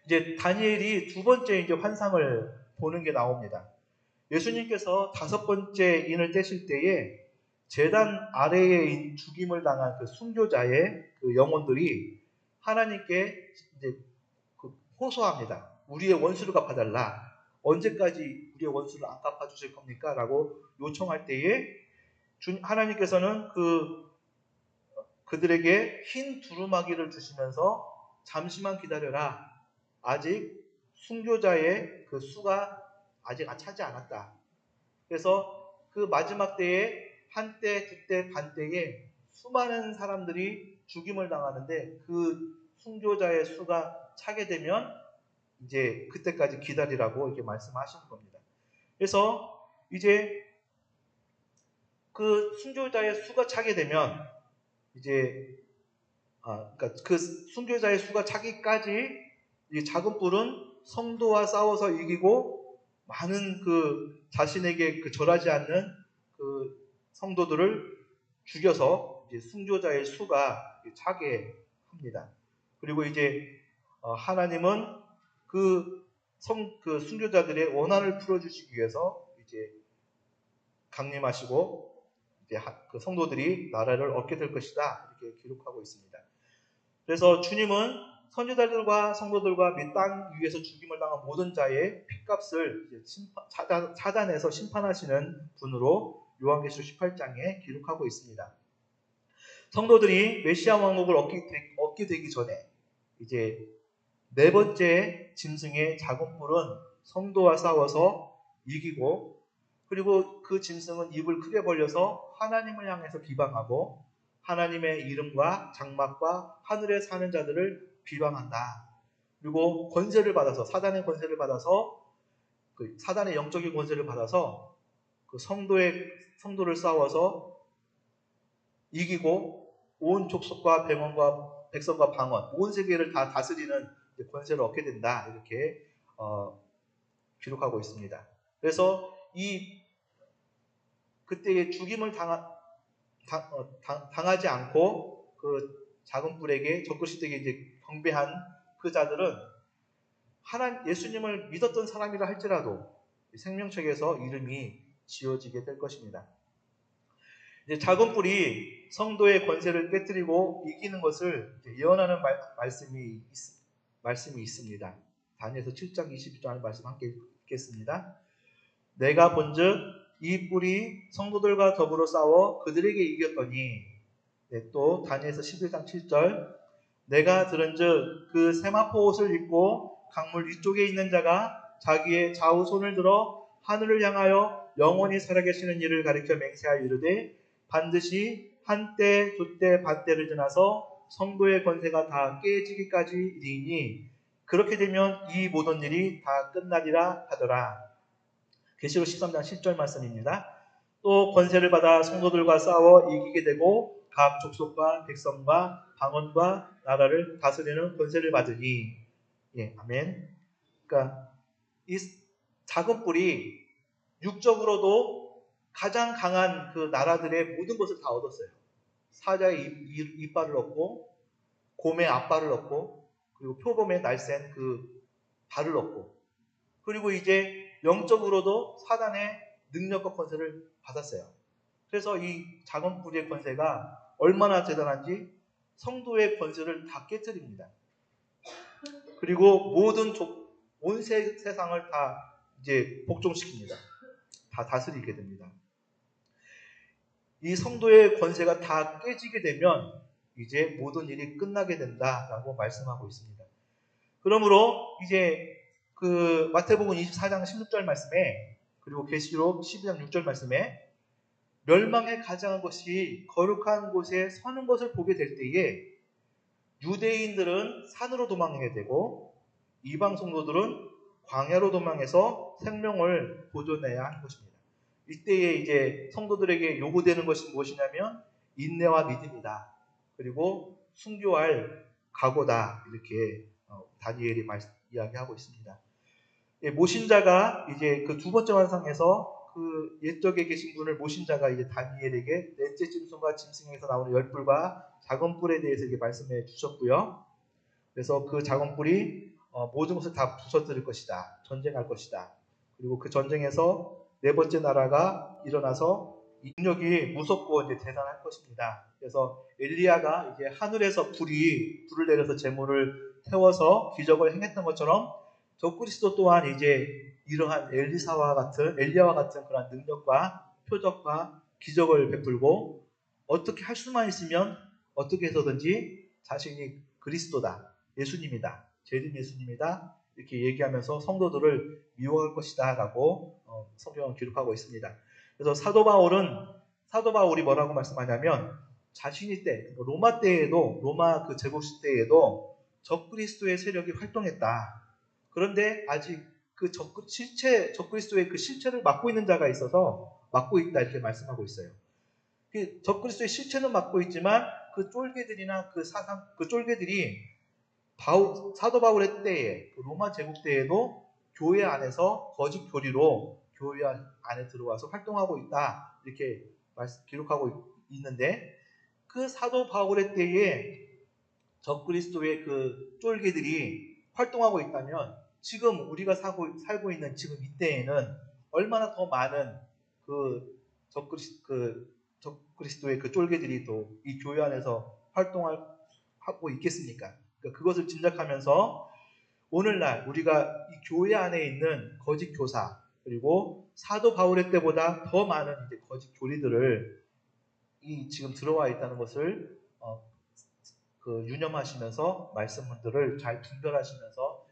이제 다니엘이 두 번째 이제 환상을 보는 게 나옵니다. 예수님께서 다섯 번째 인을 떼실 때에 제단 아래에 죽임을 당한 그 순교자의 그 영혼들이 하나님께 이제 호소합니다. 우리의 원수를 갚아달라. 언제까지 우리의 원수를 안 갚아주실 겁니까? 라고 요청할 때에 하나님께서는 그들에게 흰 두루마기를 주시면서 잠시만 기다려라. 아직 순교자의 그 수가 아직 차지 않았다. 그래서 그 마지막 때에 한때, 두때, 반때에 수많은 사람들이 죽임을 당하는데 그 순교자의 수가 차게 되면 이제 그때까지 기다리라고 이렇게 말씀하시는 겁니다. 그래서 이제 그 순교자의 수가 차게 되면 이제 그러니까 그 순교자의 수가 차기까지 이 작은 뿔은 성도와 싸워서 이기고 많은 그 자신에게 그 절하지 않는 그 성도들을 죽여서 이제 순교자의 수가 차게 합니다. 그리고 이제 하나님은 그 순교자들의 원한을 풀어주시기 위해서 이제 강림하시고 이제 그 성도들이 나라를 얻게 될 것이다 이렇게 기록하고 있습니다. 그래서 주님은
선지자들과 성도들과 및 땅 위에서 죽임을 당한 모든 자의 핏값을 찾아내서 심판하시는 분으로 요한계시록 18장에 기록하고 있습니다. 성도들이 메시아 왕국을 얻게 되기 전에 이제 네 번째 짐승의 작은 뿔은 성도와 싸워서 이기고, 그리고 그 짐승은 입을 크게 벌려서 하나님을 향해서 비방하고 하나님의 이름과 장막과 하늘에 사는 자들을 비방한다. 그리고 권세를 받아서, 사단의 권세를 받아서, 그 사단의 영적인 권세를 받아서 그 성도를 싸워서 이기고 온 족속과 백성과 방언, 온 세계를 다 다스리는 권세를 얻게 된다. 이렇게 기록하고 있습니다. 그래서 그때의 죽임을 당하지 않고 그 작은 뿔에게 적그리스도에게 이제 경배한 그 자들은 예수님을 믿었던 사람이라 할지라도 생명책에서 이름이 지어지게 될 것입니다. 이제 작은 뿔이 성도의 권세를 깨뜨리고 이기는 것을 예언하는 말씀이 있습니다. 다니엘서 7장 22절 말씀 함께 읽겠습니다. 내가 본즉 이 뿔이 성도들과 더불어 싸워 그들에게 이겼더니, 또 다니엘서 11장 7절 내가 들은즉 그 세마포 옷을 입고 강물 위쪽에 있는 자가 자기의 좌우 손을 들어 하늘을 향하여 영원히 살아계시는 이를 가리켜 맹세하여 이르되 반드시 한때 두때 반때를 지나서 성도의 권세가 다 깨지기까지 이르니 그렇게 되면 이 모든 일이 다 끝나리라 하더라. 계시록 13장 10절 말씀입니다. 또 권세를 받아 성도들과 싸워 이기게 되고 각 족속과 백성과 방언과 나라를 다스리는 권세를 받으니, 아멘. 그러니까 이 작은 뿔이 육적으로도 가장 강한 그 나라들의 모든 것을 다 얻었어요. 사자의 이빨을 얻고, 곰의 앞발을 얻고, 그리고 표범의 날쌘 그 발을 얻고, 그리고 이제 영적으로도 사단의 능력과 권세를 받았어요. 그래서 이 작은 뿔의 권세가 얼마나 대단한지 성도의 권세를 다 깨뜨립니다. 그리고 온 세상을 다 이제 복종시킵니다. 다 다스리게 됩니다. 이 성도의 권세가 다 깨지게 되면 이제 모든 일이 끝나게 된다라고 말씀하고 있습니다. 그러므로 이제 그 마태복음 24장 16절 말씀에, 그리고 계시록 12장 6절 말씀에 멸망에 가장한 것이 거룩한 곳에 서는 것을 보게 될 때에 유대인들은 산으로 도망하게 되고 이방 성도들은 광야로 도망해서 생명을 보존해야 하는 것입니다. 이때에 이제 성도들에게 요구되는 것이 무엇이냐면 인내와 믿음이다. 그리고 순교할 각오다. 이렇게 다니엘이 이야기하고 있습니다. 모신 자가 이제 그 두 번째 환상에서 그 옛적에 계신 분을 모신 자가 이제 다니엘에게 넷째 짐승과 짐승에서 나오는 열뿔과 작은 뿔에 대해서 이렇게 말씀해 주셨고요. 그래서 그 작은 뿔이 모든 것을 다 부서뜨릴 것이다. 전쟁할 것이다. 그리고 그 전쟁에서 네 번째 나라가 일어나서 인력이 무섭고 이제 대단할 것입니다. 그래서 엘리야가 이제 하늘에서 불을 내려서 재물을 태워서 기적을 행했던 것처럼 적그리스도 또한 이제 이러한 엘리야와 같은 그런 능력과 표적과 기적을 베풀고 어떻게 할 수만 있으면 어떻게 해서든지 자신이 그리스도다, 예수님이다, 재림 예수님이다 이렇게 얘기하면서 성도들을 미워할 것이다 라고 성경은 기록하고 있습니다. 그래서 사도 바울이 뭐라고 말씀하냐면 자신이 로마 그 제국 시대에도 적그리스도의 세력이 활동했다. 그런데 아직 그 적그리스도의 그 실체를 맡고 있는 자가 있어서 맡고 있다 이렇게 말씀하고 있어요. 그 적그리스도의 실체는 맡고 있지만 그 쫄개들이나 그 쫄개들이 사도 바울의 때에 로마 제국 때에도 교회 안에서 거짓 교리로 교회 안에 들어와서 활동하고 있다 이렇게 기록하고 있는데, 그 사도 바울의 때에 적그리스도의 그 쫄개들이 활동하고 있다면 지금 우리가 살고 있는 지금 이때에는 얼마나 더 많은 그 적그리스도의 그 쫄개들이 또 이 교회 안에서 활동하고 있겠습니까? 그러니까 그것을 짐작하면서 오늘날 우리가 이 교회 안에 있는 거짓 교사 그리고 사도 바울의 때보다 더 많은 이제 거짓 교리들을 이 지금 들어와 있다는 것을 유념하시면서 말씀들을 잘 분별하시면서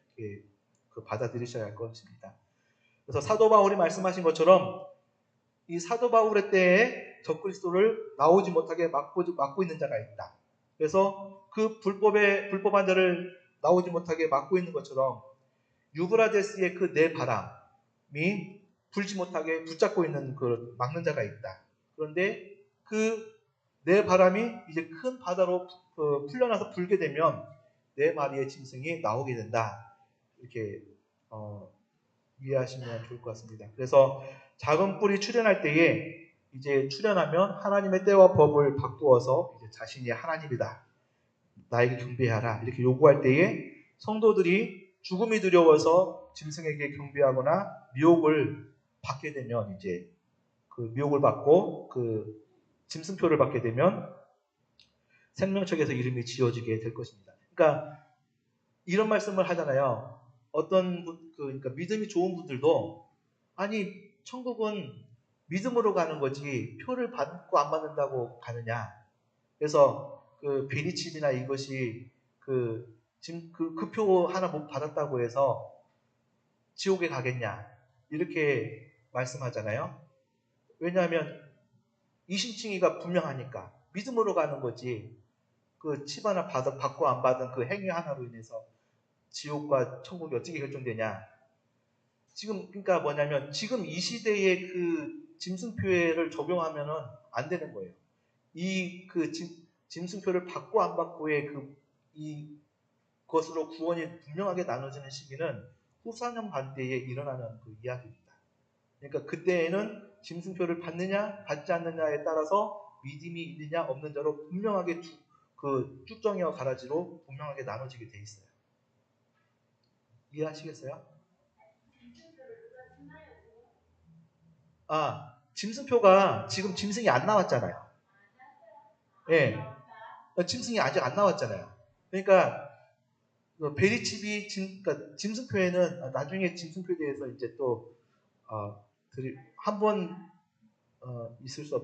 받아들이셔야 할 것입니다. 그래서 사도 바울이 말씀하신 것처럼 이 사도 바울의 때에 적그리스도를 나오지 못하게 막고 있는 자가 있다. 그래서 그 불법한 자를 나오지 못하게 막고 있는 것처럼 유브라데스의 그 네 바람이 불지 못하게 붙잡고 있는 그 막는 자가 있다. 그런데 그 네 바람이 이제 큰 바다로 풀려나서 불게 되면 네 마리의 짐승이 나오게 된다. 이렇게 이해하시면 좋을 것 같습니다. 그래서 작은 뿔이 출현할 때에 이제 출현하면 하나님의 때와 법을 바꾸어서 이제 자신이 하나님이다. 나에게 경배하라. 이렇게 요구할 때에 성도들이 죽음이 두려워서 짐승에게 경배하거나 미혹을 받게 되면 이제 그 미혹을 받고 그 짐승표를 받게 되면 생명책에서 이름이 지어지게 될 것입니다. 그러니까 이런 말씀을 하잖아요. 어떤 그러니까 믿음이 좋은 분들도 아니 천국은 믿음으로 가는 거지 표를 받고 안 받는다고 가느냐. 그래서 그 베리칩이나 이것이 그 표 하나 못 받았다고 해서 지옥에 가겠냐 이렇게 말씀하잖아요. 왜냐하면 이신칭의가 분명하니까 믿음으로 가는 거지 그 칩 하나 받고 안 받은 그 행위 하나로 인해서 지옥과 천국이 어떻게 결정되냐. 지금 그러니까 뭐냐면 지금 이 시대에 그 짐승표를 적용하면은 안 되는 거예요. 이 그 짐승표를 받고 안 받고의 이 것으로 구원이 분명하게 나눠지는 시기는 후사년 반대에 일어나는 그 이야기입니다. 그러니까 그때에는 짐승표를 받느냐 받지 않느냐에 따라서 믿음이 있느냐 없는 자로 분명하게 그 쭉정이와 가라지로 분명하게 나눠지게 돼 있어요. 이해하시겠어요? 짐승표가 지금 짐승이 안 나왔잖아요. 예. 짐승이 아직 안 나왔잖아요. 그러니까 베리칩이 그러니까 짐승표에는 나중에 짐승표에 대해서 이제 또 한 번 있을 수